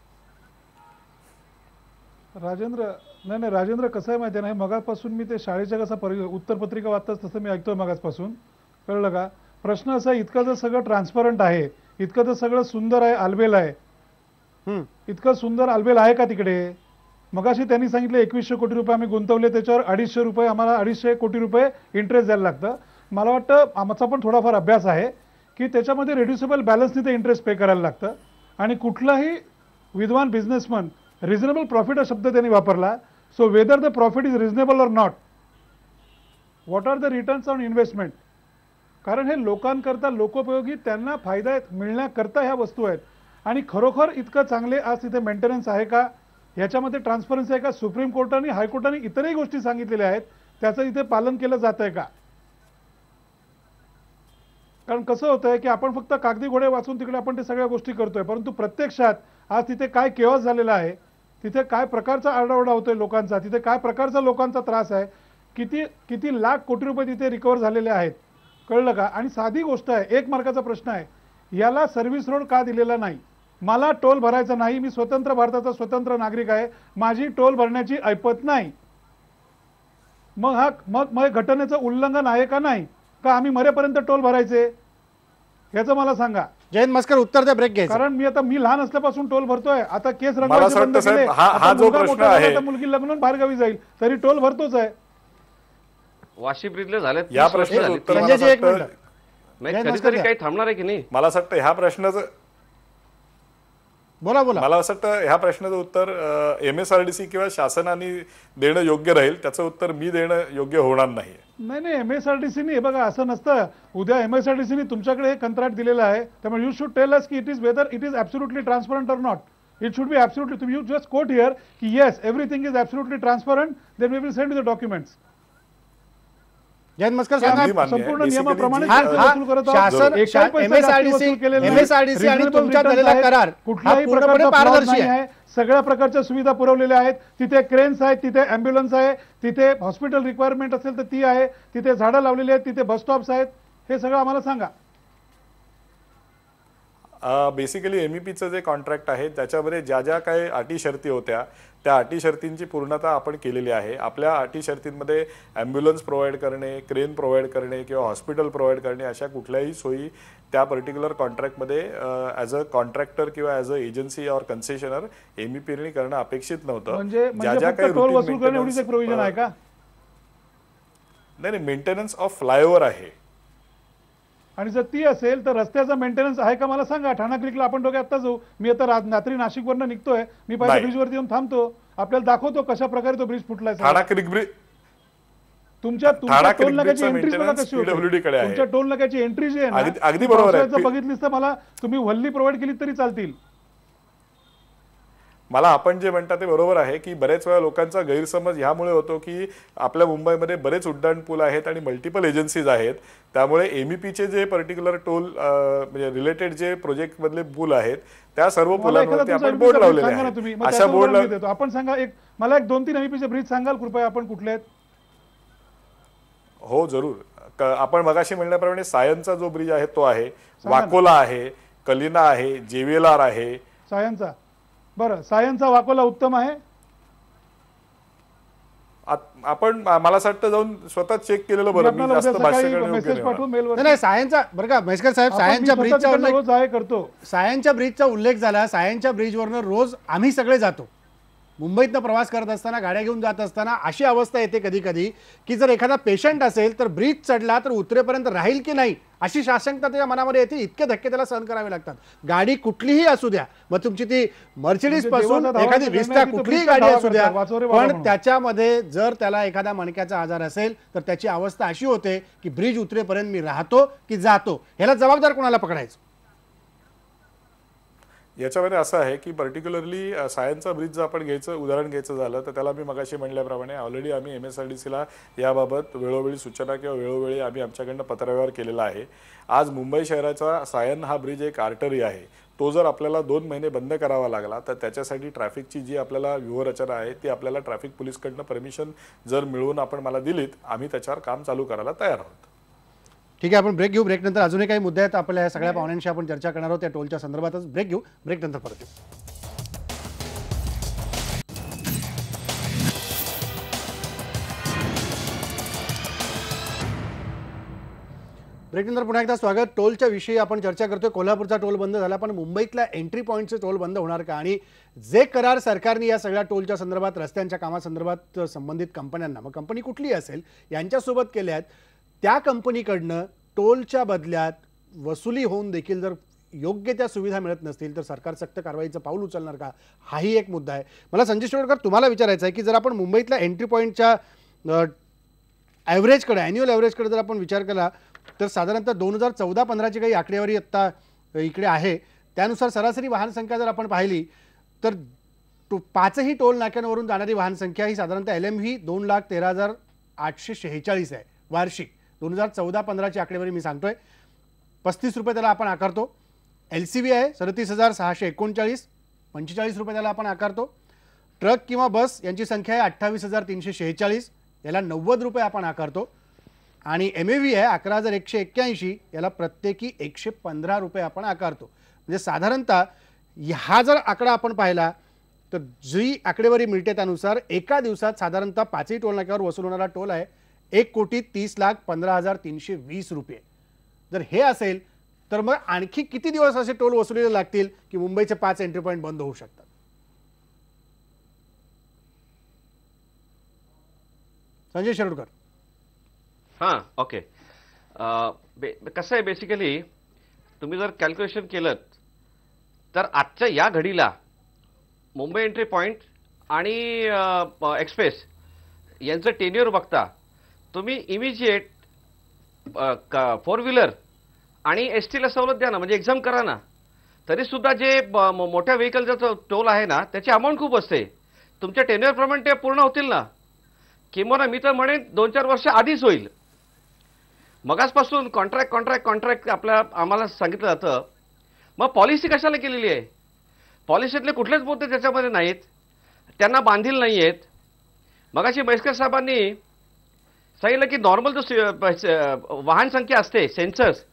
राजेंद्र कसं आहे माहिती आहे, नाही मगापासून मी ते शाळेच्या कसं उत्तरपत्रिका वाचताच तसं मी ऐकतोय मगापासून, कळलं का? प्रश्न असा, इतकं जर सगळं ट्रान्सपरंट आहे, इतकं तर सगळं सुंदर आहे, आलबेल आहे, इतकं सुंदर आलबेल आहे का तिकडे? मगाशी त्यांनी सांगितलं 2100 कोटी रुपये आम्ही गुंतवले, त्याच्यावर 250 रुपये आम्हाला 250 कोटी रुपये इंटरेस्ट द्यायला लागतं. मला वाटतं आमचा पण थोडाफार अभ्यास आहे की त्याच्यामध्ये रिड्युसेबल बॅलन्सनी ते इंटरेस्ट पे करायला लागतं आणि कुठलाही विद्वान बिझनेसमन रिझनेबल प्रॉफिट हा शब्द त्यांनी वापरला. So whether the profit is reasonable or not, what are the returns on investment, कारण हे लोकांकरता लोकोपयोगी त्यांना फायदा मिळण्याकरता ह्या वस्तू आहेत. आणि खरोखर इतकं चांगले आज तिथे मेंटेनन्स आहे का, ह्याच्यामध्ये ट्रान्सपरन्सी आहे का, सुप्रीम कोर्टाने हायकोर्टाने इतरही गोष्टी सांगितलेल्या आहेत त्याचं इथे पालन केलं जात आहे का. कारण कसं होतं आहे की आपण फक्त कागदी घोडे वाचून तिकडे आपण ते सगळ्या गोष्टी करतोय, परंतु प्रत्यक्षात आज तिथे काय केओस झालेला आहे, तिथे काय प्रकारचा आरडाओरडा होतोय लोकांचा, तिथे काय प्रकारचा लोकांचा त्रास आहे, किती किती लाख कोटी रुपये तिथे रिकवर झालेले आहेत, कळलं का. आणि साधी गोष्ट आहे, 1 मार्काचा प्रश्न आहे, याला सर्व्हिस रोड का दिलेला नाही. मला टोल भरायचा नाही, मी स्वतंत्र भारताचा स्वतंत्र नागरिक आहे, माझी टोल भरण्याची ऐपत नाही. मग घटनेचं उल्लंघन आहे का नाही, का आम्ही मरेपर्यंत टोल भरायचे, याचं मला सांगा. जयंत मस्कर उत्तर द्या, ब्रेक घ्यायचं. कारण मी लहान असल्यापासून टोल भरतोय, आता केस मला रंगवायचे असं बंद वाटतं केले, साहेब, हा आता जो मुलगा प्रश्न मोठा झाला, आहे, आता मुलगी लग्न होऊन बाहेरगावी जाईल तरी टोल भरतोच आहे. वाशी ब्रिजले झाले या प्रश्नाचं उत्तर मला संजयजी, एक असं मिनिट. वाटतं, कधीतरी काही थांबणार आहे की नाही. मला असं वाटतं ह्या प्रश्नाचं बोला बोला. मला असं वाटतं ह्या प्रश्नाचं उत्तर MSRDC किंवा शासनाने देणं योग्य राहील, त्याचं उत्तर मी देणं योग्य होणार नाही. नाही MSRDCने हे बघा, असं नसतं. उद्या MSRDCने तुमच्याकडे हे कंत्राट दिलेलं आहे, त्यामुळे यू शुड टेल अस की it is whether it is absolutely transparent or not. It should be absolutely, you just quote here की yes everything is absolutely transparent, then we will send you the documents. Jayant Maskar अगदी सांगा. मान्य आहे. संपूर्ण Basically नियमाप्रमाणे जी- वसूल करत आहोत. शासन एकाही पैसा जास्ती वसूल केलेला नाही. MSRDC आणि Reasonable तुमच्यात returns झालेला आहेत. करार हा कुठल्याही पूर्णपणे प्रकारचा fraud पारदर्शी नाही आहे. आहे. सगळ्या प्रकारच्या सुविधा पुरवलेल्या आहेत. तिथे क्रेन्स आहेत, तिथे ॲम्ब्युलन्स आहे, तिथे हॉस्पिटल रिक्वायरमेंट असेल तर ती आहे, तिथे झाडं लावलेली आहेत, तिथे बस स्टॉप्स आहेत. हे सगळं आम्हाला सांगा. बेसिकली MEPचं जे कॉन्ट्रॅक्ट आहे त्याच्यामध्ये ज्या ज्या काही अटी शर्ती होत्या त्या अटी शर्तींची पूर्णता आपण केलेली आहे. आपल्या अटी शर्तींमध्ये ॲम्ब्युलन्स प्रोव्हाइड करणे, क्रेन प्रोव्हाइड करणे किंवा हॉस्पिटल प्रोव्हाइड करणे अशा कुठल्याही सोयी त्या पर्टिक्युलर कॉन्ट्रॅक्टमध्ये ॲज अ कॉन्ट्रॅक्टर किंवा ॲज अ एजन्सी ऑर कन्सेशनर MEPने करणं अपेक्षित नव्हतं. म्हणजे ज्या ज्या फक्त काही टोल routine वसूल करणे एवढीच एक प्रोव्हिजन आहे का? नाही, मेंटेनन्स ऑफ फ्लायओव्हर आहे. आणि जर ती असेल तर रस्त्याचा मेंटेनन्स आहे का मला सांगा. ठाणा क्रिकला आपण दोघे आत्ता जाऊ. मी आता रात्री नाशिकवरनं निघतोय, मी पहिल्या नाही. ब्रिजवरती येऊन थांबतो, आपल्याला दाखवतो कशा प्रकारे तो ब्रिज फुटलाय. ठाणा क्रिक ब्रिज तुमच्या ठाणा टोल नाक्याची क्रिक एंट्री बघा maintenance कशी होते. PWD कडे आहे. तुमच्या टोल नाक्याची एंट्री जी आहे ना, अगदी बरोबर आहे. पावसाळ्याचं बघितलीस तर मला तुम्ही वल्ली प्रोव्हाइड केली तरी चालतील. मला आपण जे म्हणता ते बरोबर आहे की बरेच वेळा लोकांचा गैरसमज ह्यामुळे होतो की आपल्या मुंबईमध्ये बरेच उड्डाण पूल आहेत आणि मल्टिपल एजन्सीज आहेत, त्यामुळे MEPचे जे पर्टिक्युलर टोल म्हणजे रिलेटेड जे प्रोजेक्ट मधले पूल आहेत त्या सर्व पुलांवरती आपण बोर्ड लावलेले आहेत. अशा बोर्ड आपण सांगा, मला एक 2-3 MEPचे ब्रिज सांगाल कृपया, आपण कुठले आहेत? हो जरूर. आपण मगाशी म्हणल्याप्रमाणे सायनचा जो ब्रिज आहे तो आहे, वाकोला आहे, कलिना आहे, JVLR आहे. सायनचा, बरं, सायनचा वाकोला उत्तम आहे. आपण मला असं वाटतं जाऊन स्वतः चेक केलेलं बरं. मी जास्त भाष्य करणे योग्य मेसेज नाही पाठवू होणार. मेलवर. नाही सायनचा बरं का म्हैसकर साहेब, सायनच्या ब्रिजचा उल्लेख रोज आहे करतो. सायनच्या ब्रिजचा उल्लेख झाला. सायनच्या ब्रिजवरनं रोज आम्ही सगळे जातो. मुंबईतनं प्रवास करत असताना, गाड्या घेऊन जात असताना अशी अवस्था येते कधी कधी की जर एखादा पेशंट असेल तर ब्रिज चढला तर उतरेपर्यंत राहील की नाही अशी साशंकता त्याच्या मनामध्ये येते. इतके धक्के त्याला सहन करावे लागतात. गाडी कुठलीही असू द्या, मग तुमची ती मर्सिडीज पासून एखादी विस्टा कुठलीही गाडी असू द्या, पण त्याच्यामध्ये जर त्याला एखादा मणक्याचा आजार असेल तर त्याची अवस्था अशी होते की ब्रिज उतरेपर्यंत मी राहतो की जातो, ह्याला जबाबदार कोणाला पकडायचं? याच्यामध्ये असं आहे की पर्टिक्युलरली सायनचा ब्रिज जर आपण उदाहरण घ्यायचं झालं तर त्याला मी मगाशी म्हणल्याप्रमाणे ऑलरेडी आम्ही MSRDCला याबाबत वेळोवेळी सूचना किंवा वेळोवेळी आम्ही आमच्याकडनं पत्रव्यवहार केलेला आहे. आज मुंबई शहराचा सायन हा ब्रिज एक आर्टरी आहे. तो जर आपल्याला 2 महिने बंद करावा लागला तर त्याच्यासाठी ट्रॅफिकची जी आपल्याला व्यूहरचना आहे ती आपल्याला ट्रॅफिक पोलीसकडनं परमिशन जर मिळवून आपण मला दिलीत, आम्ही त्याच्यावर काम चालू करायला तयार आहोत. ठीक आहे, आपण ब्रेक घेऊ. ब्रेकनंतर अजूनही काही मुद्दे आहेत आपल्या सगळ्या पाहुण्यांशी आपण चर्चा करणार आहोत त्या टोलच्या संदर्भातच. ब्रेक घेऊ, ब्रेकनंतर परत येऊ. ब्रेकनंतर पुन्हा एकदा स्वागत. टोलच्या विषयी आपण चर्चा करतोय. कोल्हापूरचा टोल बंद झाला, पण मुंबईतल्या एंट्री पॉईंटचे टोल बंद होणार का? आणि जे करार सरकारने या सगळ्या टोलच्या संदर्भात, रस्त्यांच्या कामासंदर्भात संबंधित कंपन्यांना, मग कंपनी कुठली असेल, यांच्यासोबत केले आहेत, त्या कंपनीकडनं टोलच्या बदल्यात वसुली होऊन देखील जर योग्य त्या सुविधा मिळत नसतील तर सरकार सक्त कारवाईचं पाऊल उचलणार का, हाही एक मुद्दा आहे. मला संजय शिरोडकर तुम्हाला विचारायचं आहे की जर आपण मुंबईतल्या एंट्री पॉईंटच्या ॲव्हरेजकडे, ॲन्युअल ॲव्हरेजकडे जर आपण विचार केला तर साधारणतः 2014-15ची काही आकडेवारी आत्ता इकडे आहे, त्यानुसार सरासरी वाहन संख्या जर आपण पाहिली तर 5ही टोल नाक्यांवरून जाणारी वाहन संख्या ही साधारणतः LMV 2,13,846 आहे वार्षिक. 2014-15ची आकडेवारी मी सांगतोय. 35 रुपये त्याला आपण आकारतो. LCV आहे 37,639, 45 रुपये त्याला आपण आकारतो. ट्रक किंवा बस यांची संख्या आहे 28,346, याला 90 रुपये आपण आकारतो. आणि MAV आहे 11,181, याला प्रत्येकी 115 रुपये आपण आकारतो. म्हणजे साधारणतः हा जर आकडा आपण पाहिला तर जी आकडेवारी मिळते त्यानुसार एका दिवसात साधारणतः 5ही टोल नाक्यावर वसूल होणारा टोल आहे 1,30,15,320 रुपये. जर हे असेल तर मग आणखी किती दिवस असे टोल वसुलीला लागतील की मुंबईचे 5 एंट्री पॉईंट बंद होऊ शकतात? संजय शिरोडकर. हां, ओके. कसं आहे, बेसिकली तुम्ही जर कॅल्क्युलेशन केलं तर आजच्या या घडीला मुंबई एंट्री पॉईंट आणि एक्सप्रेस यांचं टेन्युअर बघता तुम्ही इमिजिएट 4 व्हीलर आणि STला सवलत द्या ना, म्हणजे एक्झाम करा ना. तरीसुद्धा जे मोठ्या व्हेकलचा टोल आहे ना त्याची अमाऊंट खूप असते. तुमच्या टेन्युअरप्रमाणे ते पूर्ण होतील ना, किंवा मी तर म्हणेन 2-4 वर्ष आधीच होईल. मगासपासून कॉन्ट्रॅक्ट आम्हाला सांगितलं जातं. मग पॉलिसी कशाला केलेली आहे? पॉलिसीतले कुठलेच मुद्दे त्याच्यामध्ये नाहीत, त्यांना बांधील नाही आहेत. मगाशी म्हैसकर साहेबांनी सांगितलं की नॉर्मल जो वाहन संख्या असते सेन्सर्स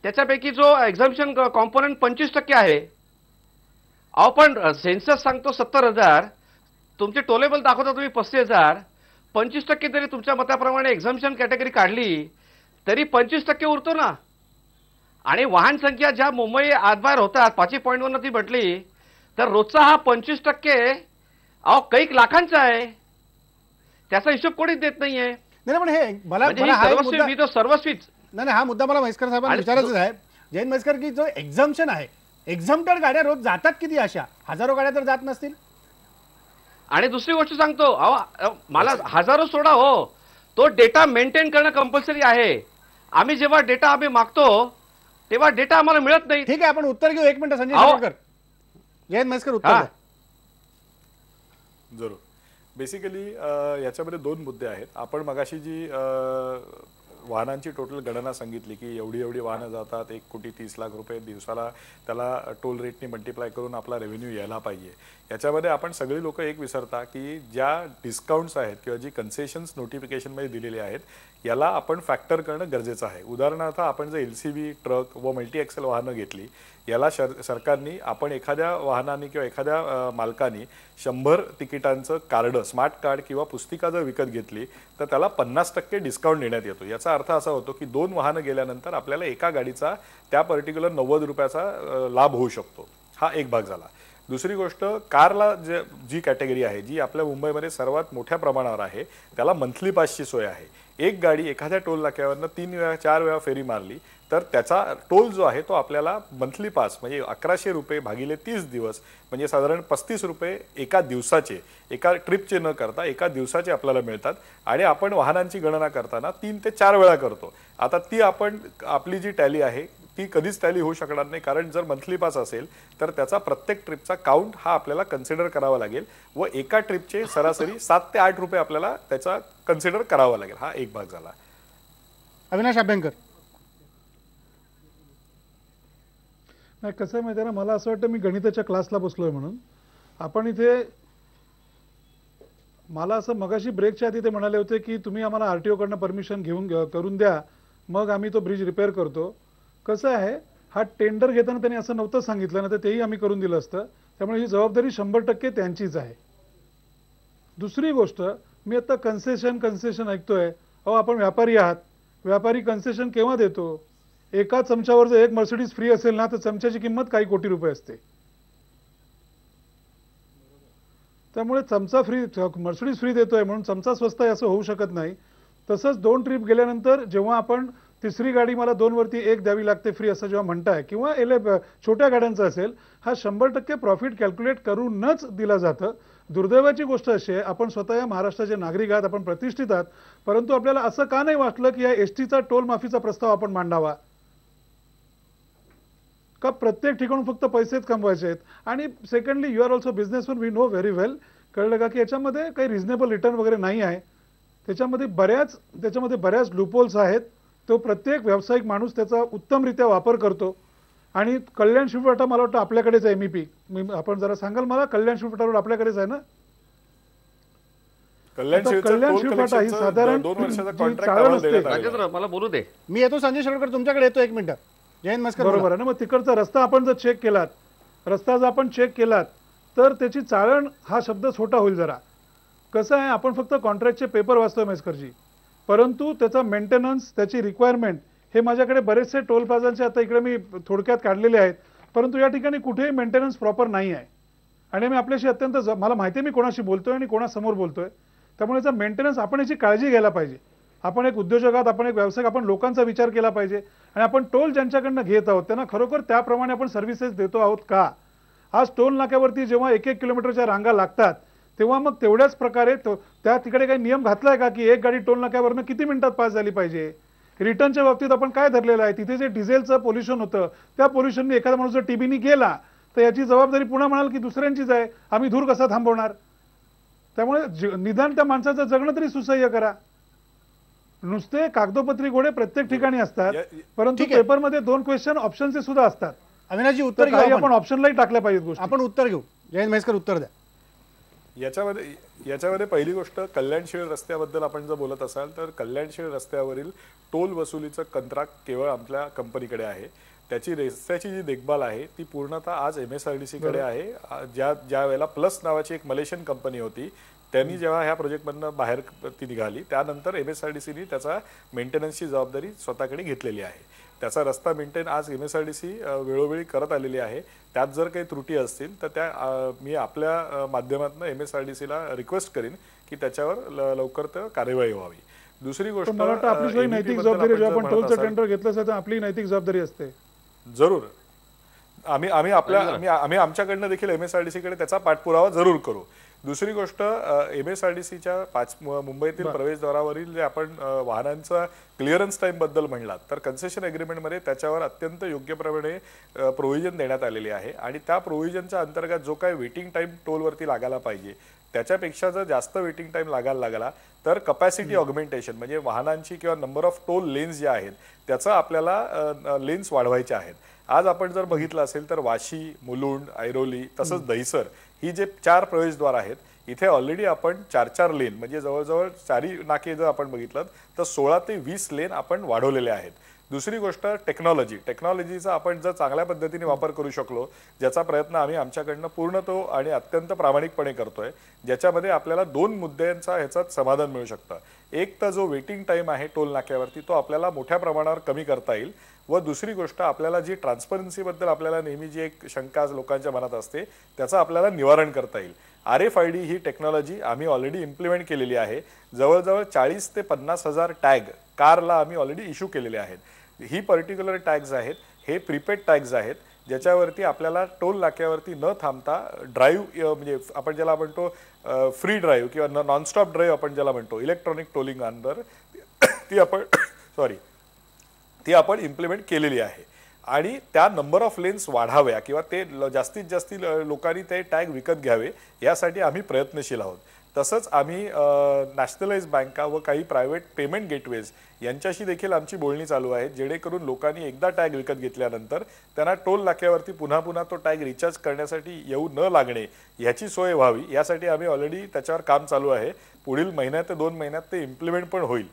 त्याच्यापैकी जो एक्झाम्पशन कॉम्पोनंट 25% आहे. अहो पण सेन्सस सांगतो 70,000, तुमचे टोलेबल दाखवता तुम्ही 35,000. 25% तरी तुमच्या मताप्रमाणे एक्झाम्पशन कॅटेगरी काढली तरी 25% उरतो ना. आणि वाहन संख्या ज्या मुंबई आतबाहेर होतात 5 पॉईंटवरनं ती म्हटली तर रोजचा हा 25% अहो कैक लाखांचा आहे. त्याचा हिशोब कोणीच देत नाहीये. नाही पण हे मला म्हणजे मला हा एक सर्वस्वी मुद्दा- मी तो सर्वस्वीच नाही हा मुद्दा मला म्हैसकर साहेबांना विचारायचा आहे. जयंत म्हैसकर की जो एक्झाम्पशन आहे, एक्झाम्प्टेड गाड्या रोज जातात किती? अशा हजारो गाड्या तर जात नसतील. आणि दुसरी गोष्ट सांगतो, अहो मला हजारो सोडा हो, तो डेटा मेंटेन करणं कंपल्सरी आहे. आम्ही जेव्हा डेटा आम्ही मागतो तेव्हा डेटा आम्हाला मिळत नाही. ठीक आहे, आपण उत्तर घेऊ. 1 मिनिट संजय अहो. शिरोडकर. जयंत म्हैसकर उत्तर हा. द्या. जरूर. बेसिकली याच्यामध्ये 2 मुद्दे आहेत. आपण मगाशी जी वाहनांची टोटल गणना सांगितली की एवढी वाहनं जातात, 1,30,00,000 रुपये दिवसाला त्याला टोल रेटनी मल्टिप्लाय करून आपला रेव्हेन्यू यायला पाहिजे. याच्यामध्ये आपण सगळी लोक एक विसरता की ज्या डिस्काउंट्स आहेत किंवा जी कन्सेशन्स नोटिफिकेशनमध्ये दिलेली आहेत याला आपण फॅक्टर करणं गरजेचं आहे. उदाहरणार्थ आपण जर LCV, ट्रक व मल्टी एक्सेल वाहनं घेतली, याला सरकारने आपण एखाद्या वाहनाने किंवा एखाद्या मालकाने 100 तिकिटांचं कार्ड, स्मार्ट कार्ड किंवा पुस्तिका जर विकत घेतली तर त्याला 50% डिस्काउंट देण्यात येतो. याचा अर्थ असा होतो की 2 वाहनं गेल्यानंतर आपल्याला एका गाडीचा त्या पर्टिक्युलर 90 रुपयाचा लाभ होऊ शकतो. हा एक भाग झाला. दुसरी गोष्ट, कारला जी कॅटेगरी आहे जी आपल्या मुंबईमध्ये सर्वात मोठ्या प्रमाणावर आहे त्याला मंथली पासची सोय आहे. एक गाडी एखाद्या टोल नाक्यावरनं 3 वेळा 4 वेळा फेरी मारली तर त्याचा टोल जो आहे तो आपल्याला मंथली पास म्हणजे 1100 रुपये भागिले 30 दिवस म्हणजे साधारण 35 रुपये एका दिवसाचे, एका ट्रिपचे न करता एका दिवसाचे आपल्याला मिळतात. आणि आपण वाहनांची गणना करताना 3 ते 4 वेळा करतो. आता ती आपली जी टॅली आहे ती कधीच टॅली होऊ शकणार नाही, कारण जर मंथली पास असेल तर त्याचा प्रत्येक ट्रिपचा काउंट हा आपल्याला कन्सिडर करावा लागेल व एका ट्रिपचे सरासरी 7 ते 8 रुपये आपल्याला त्याचा कन्सिडर करावा लागेल. हा एक भाग झाला. अविनाश अभ्यंकर. नाही, कसं आहे माहिती आहे ना, मला असं वाटतं मी गणिताच्या क्लासला बसलोय म्हणून. आपण इथे मला असं मगाशी ब्रेकच्या आधी ते म्हणाले होते की तुम्ही आम्हाला RTO कडनं परमिशन करून द्या, मग आम्ही तो ब्रिज रिपेअर करतो. कसं आहे, हा टेंडर घेताना त्यांनी असं नव्हतं सांगितलं ना, तर तेही आम्ही करून दिलं असतं. त्यामुळे ही जबाबदारी 100% त्यांचीच आहे. दुसरी गोष्ट, मी आता कन्सेशन ऐकतोय. अहो आपण व्यापारी आहात, व्यापारी कन्सेशन केव्हा देतो? एका चमच्यावर जर 1 मर्सिडीज फ्री असेल ना तर चमच्याची किंमत काही कोटी रुपये असते. त्यामुळे चमचा फ्री, मर्सिडीज फ्री देतोय म्हणून चमचा स्वस्त आहे असं होऊ शकत नाही. तसंच 2 ट्रिप गेल्यानंतर जेव्हा आपण तिसरी गाडी मला 2 वरती 1 द्यावी लागते फ्री असं जेव्हा म्हणताय, किंवा छोट्या गाड्यांचं असेल, हा 100% प्रॉफिट कॅल्क्युलेट करूनच दिला जातं. दुर्दैवाची गोष्ट अशी आहे, आपण स्वतः या महाराष्ट्राचे नागरिक आहात, आपण प्रतिष्ठित आहात, परंतु आपल्याला असं का नाही वाटलं की या एसटीचा टोल माफीचा प्रस्ताव आपण मांडावा? का प्रत्येक ठिकाणून फक्त पैसेच कमवायचे आहेत? आणि secondly, you are also businessman, we know very well, कळलं का की याच्यामध्ये काही रिझनेबल रिटर्न वगैरे नाही आहे. त्याच्यामध्ये बऱ्याच लूपहोल्स आहेत. तो प्रत्येक व्यावसायिक माणूस त्याचा उत्तमरित्या वापर करतो. आणि कल्याण शिवफाटा मला वाटतं आपल्याकडेच आहे. आपण जरा सांगाल मला, कल्याण शिवफाटा रोड आपल्याकडेच आहे ना? कल्याण शिवफाटा ही साधारण 2 वर्षाचा जी कॉन्ट्रॅक्ट चाळण आम्हाला असते, देण्यात आलेला आहे. राजेंद्र मला बोलू दे. मी येतो संजय शिरोडकर, तुमच्याकडे येतो 1 मिनिट. जयंत मस्कर बरोबर आहे ना? मग तिकडचा रस्ता आपण जर चेक केलात, तर त्याची चाळण हा शब्द छोटा होईल जरा. कसं आहे, आपण फक्त कॉन्ट्रॅक्टचे पेपर वाचतोय मेसकरजी, परंतु त्याचा मेंटेनन्स, त्याची रिक्वायरमेंट, हे माझ्याकडे बरेचसे टोल प्लाझांचे आता इकडे मी थोडक्यात काढलेले आहेत, परंतु या ठिकाणी कुठेही मेंटेनन्स प्रॉपर नाही आहे. आणि मी आपल्याशी मला माहिती आहे मी कोणाशी बोलतोय आणि कोणासमोर बोलतोय, त्यामुळे याचा मेंटेनन्स, आपण याची काळजी घ्यायला पाहिजे. आपण एक उद्योजक आहात, आपण एक व्यावसायिक, आपण लोकांचा विचार केला पाहिजे. आणि आपण टोल ज्यांच्याकडनं घेत आहोत त्यांना खरोखर त्याप्रमाणे आपण सर्व्हिसेस देतो आहोत का? आज टोल नाक्यावरती जेव्हा 1-1 किलोमीटरच्या रांगा लागतात, तेव्हा मग तेवढ्याच प्रकारे त्या तिकडे काही नियम घातलाय का की एक गाडी टोल नाक्यावरनं किती मिनिटात पास झाली पाहिजे? रिटर्नच्या बाबतीत आपण काय धरलेलं आहे? तिथे जे डिझेलचं पोल्युशन होतं, त्या पोल्युशनने एखादा माणूस जर टीबीनी गेला तर याची जबाबदारी पुन्हा म्हणाल की दुसऱ्यांचीच आहे. आम्ही धूर कसा थांबवणार? त्यामुळे निदान त्या माणसाचं जगणं तरी सुसह्य करा. नुसते कागदोपत्री घोडे प्रत्येक ठिकाणी असतात, परंतु ठीक आहे. पेपरमध्ये 2 क्वेश्चन ऑप्शनचे सुद्धा असतात. अविनाशजी उत्तर काही घेऊ आपण ऑप्शनलाही टाकल्या पाहिजेत गोष्टी. आपण उत्तर घेऊ. जयंत महेशकर उत्तर द्या. याच्यामध्ये पहिली गोष्ट, कल्याणशीळ रस्त्याबद्दल आपण जर बोलत असाल तर कल्याणशीळ रस्त्यावरील टोल वसुलीचं कंत्राट केवळ आपल्या कंपनीकडे आहे. त्याची रस्त्याची जी देखभाल आहे ती पूर्णतः आज MSRDC कडे आहे. ज्या वेळेला प्लस नावाची एक मलेशियन कंपनी होती, त्यांनी जेव्हा ह्या प्रोजेक्टमधनं बाहेर ती निघाली, त्यानंतर MSRDCनी त्याचा मेंटेनन्सची जबाबदारी स्वतःकडे घेतलेली आहे. त्याचा रस्ता मेंटेन आज MSRDC वेळोवेळी करत आलेली आहे. त्यात जर काही त्रुटी असतील तर त्या मी आपल्या माध्यमातून MSRDCला रिक्वेस्ट करीन की त्याच्यावर लवकर कार्यवाही व्हावी. दुसरी गोष्ट, मला वाटतं आपली नैतिक जबाबदारी, जेव्हा आपण टोलचं टेंडर घेतलं असेल तर आपली नैतिक जबाबदारी असते. जरूर आम्ही आमच्याकडनं देखील MSRDC कडे त्याचा पाठपुरावा जरूर करू. दुसरी गोष्ट, MSRDCच्या मुंबईतील प्रवेशद्वारावरील जे आपण वाहनांचा क्लिअरन्स टाइम बद्दल म्हणलात, तर कन्सेशन एग्रीमेंटमध्ये त्याच्यावर अत्यंत योग्यप्रमाणे प्रोव्हिजन देण्यात आलेली आहे. आणि त्या प्रोव्हिजनच्या अंतर्गत जो काही वेटिंग टाइम टोलवरती लागायला पाहिजे, त्याच्यापेक्षा जर जास्त वेटिंग टाइम लागायला लागला तर कपॅसिटी ऑगमेंटेशन, म्हणजे वाहनांची किंवा नंबर ऑफ टोल लेन्स ज्या आहेत त्याचा आपल्याला लेन्स वाढवायचे आहेत. आज आपण जर बघितलं असेल तर वाशी, मुलुंड, ऐरोली तसंच दहिसर ही जे 4 प्रवेशद्वार आहेत, इथे ऑलरेडी आपण 4-4 लेन, म्हणजे जवळजवळ 4 नाके जर आपण बघितलं तर 16 ते 20 लेन आपण वाढवलेले आहेत. दुसरी गोष्ट, टेक्नॉलॉजीचा आपण जर चांगल्या पद्धतीने वापर करू शकलो, ज्याचा प्रयत्न आम्ही आमच्याकडनं पूर्णतो आणि अत्यंत प्रामाणिकपणे करतोय, ज्याच्यामध्ये आपल्याला 2 मुद्द्यांचा ह्याच्यात समाधान मिळू शकतं. एक तर जो वेटिंग टाइम आहे टोल नाक्यावरती तो आपल्याला मोठ्या प्रमाणावर कमी करता येईल. व दुसरी गोष्ट, आपल्याला जी ट्रान्सपरन्सीबद्दल आपल्याला नेहमी जी एक शंका लोकांच्या मनात असते त्याचं आपल्याला निवारण करता येईल. RFID ही टेक्नॉलॉजी आम्ही ऑलरेडी इम्प्लिमेंट केलेली आहे. जवळजवळ 40 ते 50 हजार टॅग कारला आम्ही ऑलरेडी इश्यू केलेले आहेत. ही पर्टिक्युलर टॅग्स आहेत, हे प्रीपेड टॅग्स आहेत, ज्याच्यावरती आपल्याला टोल नाक्यावरती न थांबता ड्राईव्ह, म्हणजे आपण ज्याला म्हणतो फ्री ड्राईव्ह किंवा नॉनस्टॉप ड्राईव्ह आपण ज्याला म्हणतो, इलेक्ट्रॉनिक टोलिंग अंडर, ती आपण इम्प्लिमेंट केलेली आहे. आणि त्या नंबर ऑफ लेन्स वाढाव्या किंवा ते जास्तीत जास्त लोकांनी ते टॅग विकत घ्यावे यासाठी आम्ही प्रयत्नशील आहोत. तसंच आम्ही नॅशनलाइज बँका व काही प्रायव्हेट पेमेंट गेटवेज यांच्याशी देखील आमची बोलणी चालू आहे, जेणेकरून लोकांनी एकदा टॅग विकत घेतल्यानंतर त्यांना टोल नाक्यावरती पुन्हा पुन्हा तो टॅग रिचार्ज करण्यासाठी येऊ न लागणे याची सोय व्हावी. यासाठी आम्ही ऑलरेडी त्याच्यावर काम चालू आहे. पुढील महिन्यात ते 2 महिन्यात ते इम्प्लिमेंट पण होईल.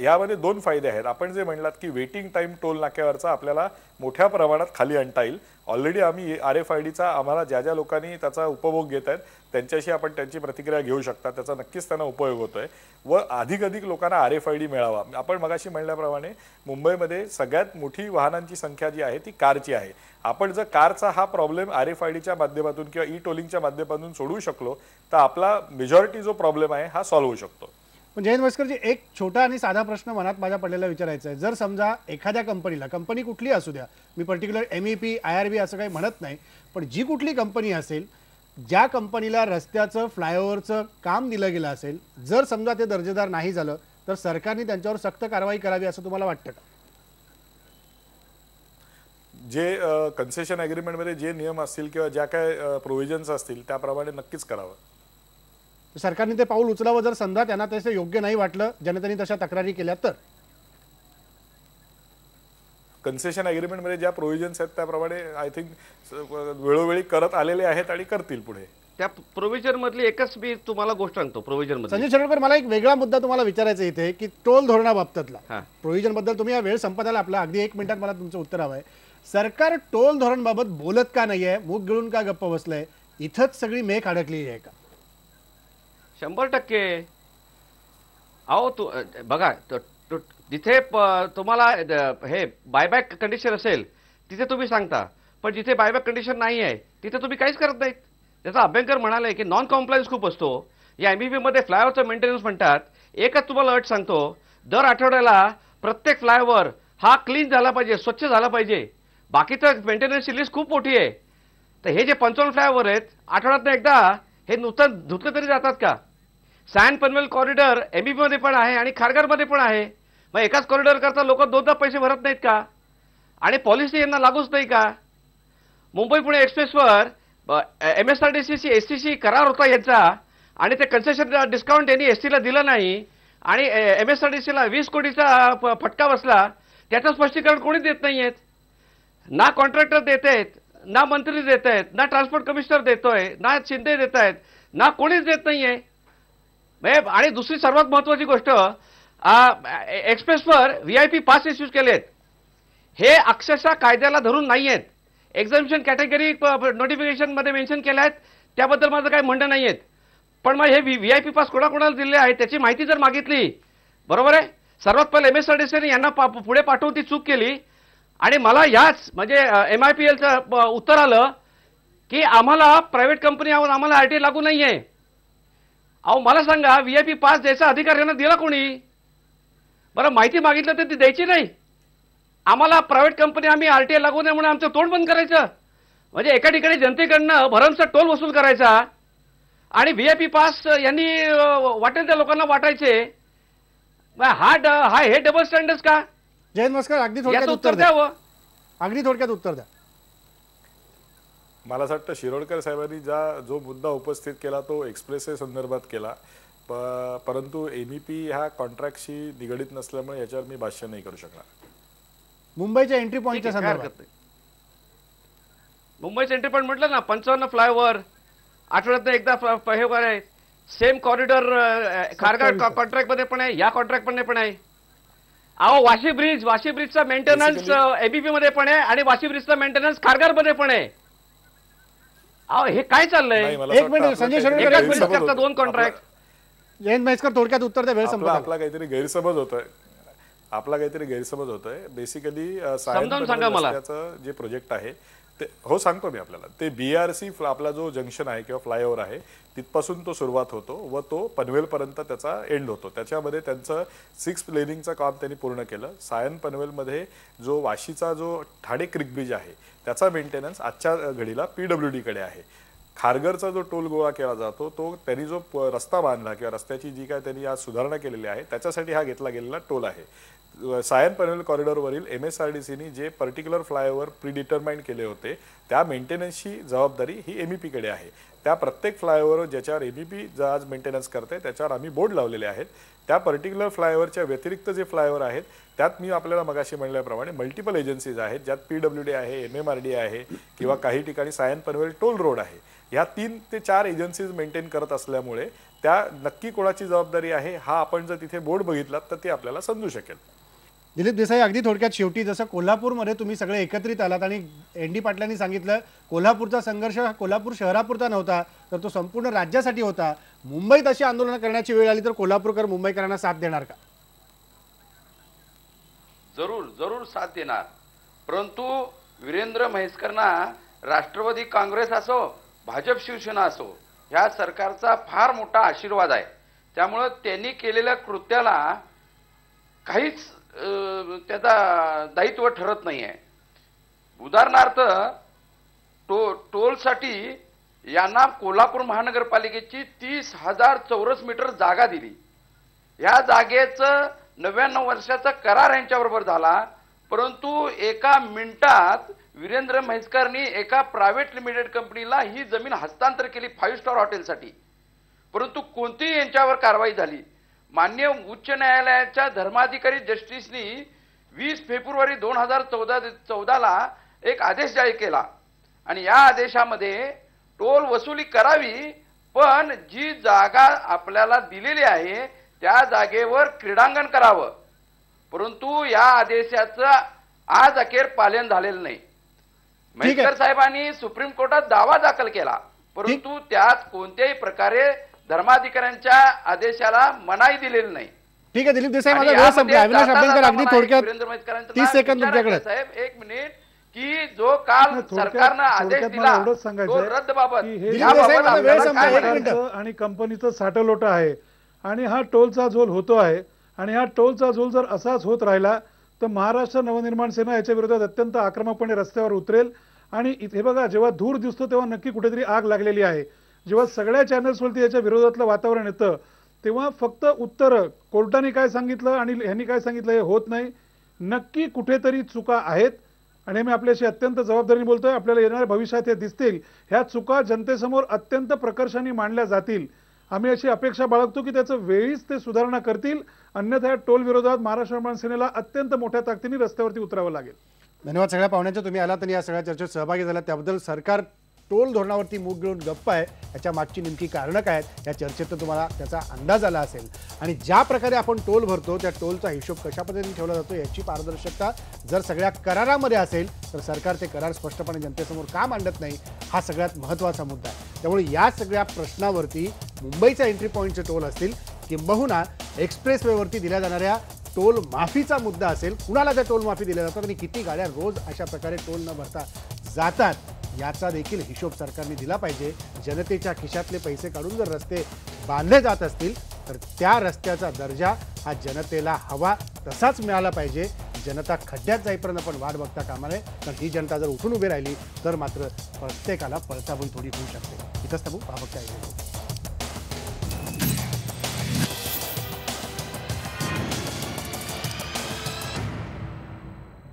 यामध्ये 2 फायदे आहेत. आपण जे म्हणलात की वेटिंग टाइम टोल नाक्यावरचा आपल्याला मोठ्या प्रमाणात खाली आणता येईल. ऑलरेडी आम्ही RFIDचा आम्हाला ज्या लोकांनी त्याचा उपभोग घेत आहेत त्यांच्याशी आपण त्यांची प्रतिक्रिया घेऊ शकता. त्याचा नक्कीच त्यांना उपयोग होतोय व अधिकाधिक लोकांना RFID मिळावा. आपण मगाशी म्हणल्याप्रमाणे मुंबईमध्ये सगळ्यात मोठी वाहनांची संख्या जी आहे ती कारची आहे. आपण जर कारचा हा प्रॉब्लेम RFIDच्या माध्यमातून किंवा ई टोलिंगच्या माध्यमातून सोडवू शकलो तर आपला मेजॉरिटी जो प्रॉब्लेम आहे हा सॉल्व्ह होऊ शकतो. पण जयंत म्हस्करजी, एक छोटा आणि साधा प्रश्न मनात माझ्या पडलेला विचारायचा आहे. जर समजा एखाद्या कंपनीला, कंपनी कुठली असू द्या, मी पर्टिक्युलर MEP IRB असं काही म्हणत नाही, पण जी कुठली कंपनी असेल, ज्या कंपनीला रस्त्याचं फ्लायओव्हरचं काम दिलं गेलं असेल, जर समजा ते दर्जेदार नाही झालं तर सरकारने त्यांच्यावर सक्त कारवाई करावी असं तुम्हाला वाटतं का? जे कन्सेशन ॲग्रीमेंटमध्ये जे नियम असतील किंवा ज्या काय प्रोव्हिजन्स असतील त्याप्रमाणे नक्कीच करावं. सरकारने ते पाऊल उचलावं जर समजा त्यांना तसं योग्य नाही वाटलं, जनतेने तशा तक्रारी केल्या तर? कन्सेशन ॲग्रीमेंटमध्ये ज्या प्रोव्हिजन्स आहेत त्याप्रमाणे आय थिंक वेळोवेळी करत आलेले आहेत आणि करतील पुढे. त्या प्रोव्हिजन मधली एकच मी तुम्हाला गोष्ट सांगतो. प्रोव्हिजन मध्ये संजय शिरोडकर, मला एक वेगळा मुद्दा तुम्हाला विचारायचा इथे की टोल धोरणाबाबतला. हां. प्रोव्हिजन बद्दल तुम्ही या वेळ संपत आला आपला, अगदी 1 मिनिटात मला तुमचं उत्तर हवं आहे. सरकार टोल धोरणबाबत बोलत का नाहीये, मूग गिळून का गप्प बसलंय? इथंच सगळी मेख अडकलेली आहे का? 100%. अहो बघा, जिथे तुम्हाला हे बायबॅक कंडिशन असेल तिथे तुम्ही सांगता, पण जिथे बायबॅक कंडिशन नाही आहे तिथे तुम्ही काहीच करत नाहीत. त्याचा अभ्यंकर म्हणाले की नॉन कॉम्प्लायन्स खूप असतो. या MBP मध्ये फ्लायओव्हरचं मेंटेनन्स म्हणतात. एकच तुम्हाला अट सांगतो, दर आठवड्याला प्रत्येक फ्लायओव्हर हा क्लीन झाला पाहिजे, स्वच्छ झाला पाहिजे. बाकीचं मेंटेनन्सची लिस्ट खूप मोठी आहे. तर हे जे 55 फ्लायओव्हर आहेत, आठवड्यातनं एकदा हे नुसतं धुतले तरी जातात का? सॅन पनवेल कॉरिडॉर MBP मध्ये पण आहे आणि खारघरमध्ये पण आहे. मग एकाच कॉरिडॉर करता लोक 2दा पैसे भरत नाहीत का? आणि पॉलिसी यांना लागूच नाही का? मुंबई पुणे एक्सप्रेसवर MSRTC STC करार होता यांचा आणि ते कन्सेशन डिस्काउंट यांनी ST ला दिलं नाही आणि MSRTC ला 20 कोटीचा फटका बसला. त्याचं स्पष्टीकरण कोणी देत नाहीयेत. ना कॉन्ट्रॅक्टर देत आहेत, ना मंत्री देत आहेत, ना ट्रान्सपोर्ट कमिशनर देतोय, ना शिंदे देत आहेत, ना कोणीच देत नाहीये. आणि दुसरी सर्वात महत्वाची गोष्ट, एक्सप्रेसवर VIP पास इश्यू केलेत. हे अक्षरशः कायद्याला धरून नाहीयेत. एक्झामिशन कॅटेगरी नोटिफिकेशन मध्ये मेन्शन केल्या आहेत, त्याबद्दल माझं काही म्हणणं नाहीयेत. पण मग हे VIP पास कोणाकोणाला दिले आहेत त्याची माहिती जर मागितली, बरोबर आहे, सर्वात पहिले MSRTCने यांना पुढे पाठवून ती चूक केली आणि मला याच म्हणजे MIPLचं उत्तर आलं की आम्हाला प्रायव्हेट कंपनी आहोत, आम्हाला RTA लागू नाहीये. अहो मला सांगा, VIP पास द्यायचा अधिकार यांना दिला कोणी? बरं, माहिती मागितलं तर ती द्यायची नाही. आम्हाला प्रायव्हेट कंपनी, आम्ही RTA लागू नये म्हणून आमचं तोंड बंद करायचं. म्हणजे एका ठिकाणी जनतेकडनं भरमसाठ टोल वसूल करायचा आणि VIP पास यांनी वाटेल त्या लोकांना वाटायचे. हे डबल स्टँडर्ड का? जयंत म्हस्कर, अगदी थोडक्यात याचं उत्तर उत्तर द्या. द्यावं. अगदी थोडक्यात उत्तर द्या. मला असं वाटतं शिरोडकर साहेबांनी जो मुद्दा उपस्थित केला तो एक्सप्रेसवे संदर्भात केला, परंतु MEP ह्या कॉन्ट्रॅक्टशी निगडीत नसल्यामुळे याच्यावर मी भाष्य नाही करू शकणार. मुंबईच्या एंट्री पॉईंटच्या ठीक आहे, काय संदर्भात हरकत नाही. मुंबईचं एंट्री पॉईंट म्हटलं ना, 55 फ्लायओव्हर आठवड्यात एकदा हे आहे. सेम कॉरिडॉर खारघर कॉन्ट्रॅक्ट मध्ये पण आहे, या कॉन्ट्रॅक्ट मध्ये पण आहे. अहो वाशी ब्रिजचा मेंटेनन्स MBP मध्ये पण आहे आणि वाशी ब्रिजचा मेंटेनन्स खारघर मध्ये पण आहे. अहो हे काय चाललंय? नाही, मला एक असं मिनिट, वाटतं संजय आपलं शिरोडकर, काहीतरी एक मिनिट. गैरसमज होतोय. 2 कॉन्ट्रॅक्ट. जयंत म्हस्कर, थोडक्यात उत्तर द्या, वेळ संपत आला. आपला काहीतरी गैरसमज होतोय. बेसिकली समजावून सांगा मला. जे प्रोजेक्ट आहे ते, हो सांगतो मी आपल्याला, ते BRC आपला जो जंक्शन आहे किंवा फ्लायओव्हर आहे तिथपासून तो सुरुवात होतो व तो पनवेलपर्यंत त्याचा एंड होतो. त्याच्यामध्ये त्यांचं 6 लेनिंगचं काम त्यांनी पूर्ण केलं. सायन पनवेलमध्ये जो वाशीचा जो ठाणे क्रिक ब्रिज आहे त्याचा मेंटेनन्स आजच्या घडीला PWD कडे आहे. खारघरचा जो टोल गोळा केला जातो तो त्यांनी जो रस्ता बांधला किंवा रस्त्याची जी काय त्यांनी आज सुधारणा केलेली आहे त्याच्यासाठी हा घेतला गेलेला टोल आहे. सायन पनवेल कॉरिडॉरवरील MSRTCने जे पर्टिक्युलर फ्लायओव्हर प्रीडिटरमाइंड केले होते त्या मेंटेनन्सची जबाबदारी ही MEP कडे आहे. त्या प्रत्येक फ्लायओव्हर ज्याच्यावर MEP आज मेंटेनन्स करते त्याच्यावर आम्ही बोर्ड लावलेले आहेत. त्या पर्टिक्युलर फ्लायओव्हरच्या व्यतिरिक्त जे फ्लायओव्हर आहेत त्यात मी आपल्याला मगाशी म्हणल्याप्रमाणे मल्टिपल एजन्सीज आहेत, ज्यात PWD आहे, MMRD आहे किंवा काही ठिकाणी सायन पनवेल टोल रोड आहे. ह्या 3 ते 4 एजन्सीज मेंटेन करत असल्यामुळे त्या नक्की कोणाची जबाबदारी आहे हा आपण जर तिथे बोर्ड बघितलात तर ते आपल्याला समजू शकेल. दिलीप देसाई, अगदी थोडक्यात शेवटी, जसं कोल्हापूरमध्ये तुम्ही सगळे एकत्रित आलात आणि ND पाटलांनी सांगितलं कोल्हापूरचा संघर्ष कोल्हापूर शहरापुरता नव्हता तर तो संपूर्ण राज्यासाठी होता. मुंबईत अशी आंदोलनं करण्याची वेळ आली तर कोल्हापूरकर मुंबईकरांना साथ देणार का? जरूर साथ देणार. परंतु वीरेंद्र म्हैसकरांना राष्ट्रवादी काँग्रेस असो, भाजप शिवसेना असो, ह्या सरकारचा फार मोठा आशीर्वाद आहे. त्यामुळं त्यांनी केलेल्या कृत्याला काहीच त्याचा दायित्व ठरत नाही आहे. उदाहरणार्थ टोलसाठी यांना कोल्हापूर महानगरपालिकेची 30,000 चौरस मीटर जागा दिली. या जागेचं 99 वर्षाचा करार यांच्याबरोबर झाला, परंतु एका मिनिटात वीरेंद्र म्हैसकरनी एका प्रायव्हेट लिमिटेड कंपनीला ही जमीन हस्तांतर केली 5 स्टार हॉटेलसाठी, परंतु कोणतीही यांच्यावर कारवाई झाली. मान्य उच्च न्यायालयाच्या धर्माधिकारी जस्टिसनी 20 फेब्रुवारी 2014ला एक आदेश जारी केला आणि या आदेशामध्ये टोल वसुली करावी, पण जी जागा आपल्याला दिलेली आहे त्या जागेवर क्रीडांगण करावं. परंतु या आदेशाचं आज अखेर पालन झालेलं नाही. म्हैसकर साहेबांनी सुप्रीम कोर्टात दावा दाखल केला, परंतु त्यात कोणत्याही प्रकारे धर्माधिकाऱ्यांच्या आदेशाला मनाई दिलेली नाही. ठीक आहे दिलीप देसाई, माझा वेळ संपला. अविनाश अभ्यंकर अगदी थोडक्यात 30 सेकंद तुमच्याकडे. साहेब एक मिनिट, की जो काल सरकारनं आदेश दिला एवढंच सांगायचं रद्दबाबत आणि कंपनीचं साठलोट आहे आणि हा टोलचा झोल होतो आहे आणि हा टोलचा झोल जर असाच होत राहिला तर महाराष्ट्र नवनिर्माण सेना याच्या विरोधात अत्यंत आक्रमकपणे रस्त्यावर उतरेल. आणि इथे बघा, जेव्हा धूर दिसतो तेव्हा नक्की कुठेतरी आग लागलेली आहे. जेव्हा सगळ्या चॅनल्सवरती याच्या विरोधातलं वातावरण येतं तेव्हा फक्त उत्तर कोर्टाने काय सांगितलं आणि ह्यांनी काय सांगितलं हे होत नाही. नक्की कुठेतरी चुका आहेत आणि मी आपल्याशी अत्यंत जबाबदारीने बोलतोय. आपल्याला येणाऱ्या भविष्यात हे दिसतील. ह्या चुका जनतेसमोर अत्यंत प्रकर्षाने मांडल्या जातील. आम्ही अशी अपेक्षा बाळगतो की त्याचं वेळीच ते सुधारणा करतील, अन्यथा टोल विरोधात महाराष्ट्र निर्माण सेनेला अत्यंत मोठ्या ताकदीने रस्त्यावरती उतरावं लागेल. धन्यवाद सगळ्या पाहुण्यांचे. तुम्ही आलात आणि या सगळ्या चर्चेत सहभागी झालात त्याबद्दल. सरकार टोल धोरणावरती मूग घेऊन गप्प आहे, याच्या मागची नेमकी कारणं काय आहेत या चर्चेत तुम्हाला त्याचा अंदाज आला असेल. आणि ज्या प्रकारे आपण टोल भरतो त्या टोलचा हिशोब कशा पद्धतीने ठेवला जातो याची पारदर्शकता जर सगळ्या करारामध्ये असेल तर सरकार ते करार स्पष्टपणे जनतेसमोर का मांडत नाही हा सगळ्यात महत्त्वाचा मुद्दा आहे. त्यामुळे या सगळ्या प्रश्नावरती मुंबईच्या एंट्री पॉईंटचे टोल असतील किंबहुना एक्सप्रेसवेवरती दिल्या जाणाऱ्या टोल माफीचा मुद्दा असेल, कुणाला त्या टोल माफी दिल्या जातात आणि किती गाड्या रोज अशा प्रकारे टोल न भरता जातात याचा देखील हिशोब सरकारने दिला पाहिजे. जनतेच्या खिशातले पैसे काढून जर रस्ते बांधले जात असतील तर त्या रस्त्याचा दर्जा हा जनतेला हवा तसाच मिळाला पाहिजे. जनता खड्ड्यात जाईपर्यंत आपण वाट बघता कामा नये, कारण ही जनता जर उठून उभी राहिली तर मात्र प्रत्येकाला पळताबोल थोडी होऊ शकते. इथंच थांबू.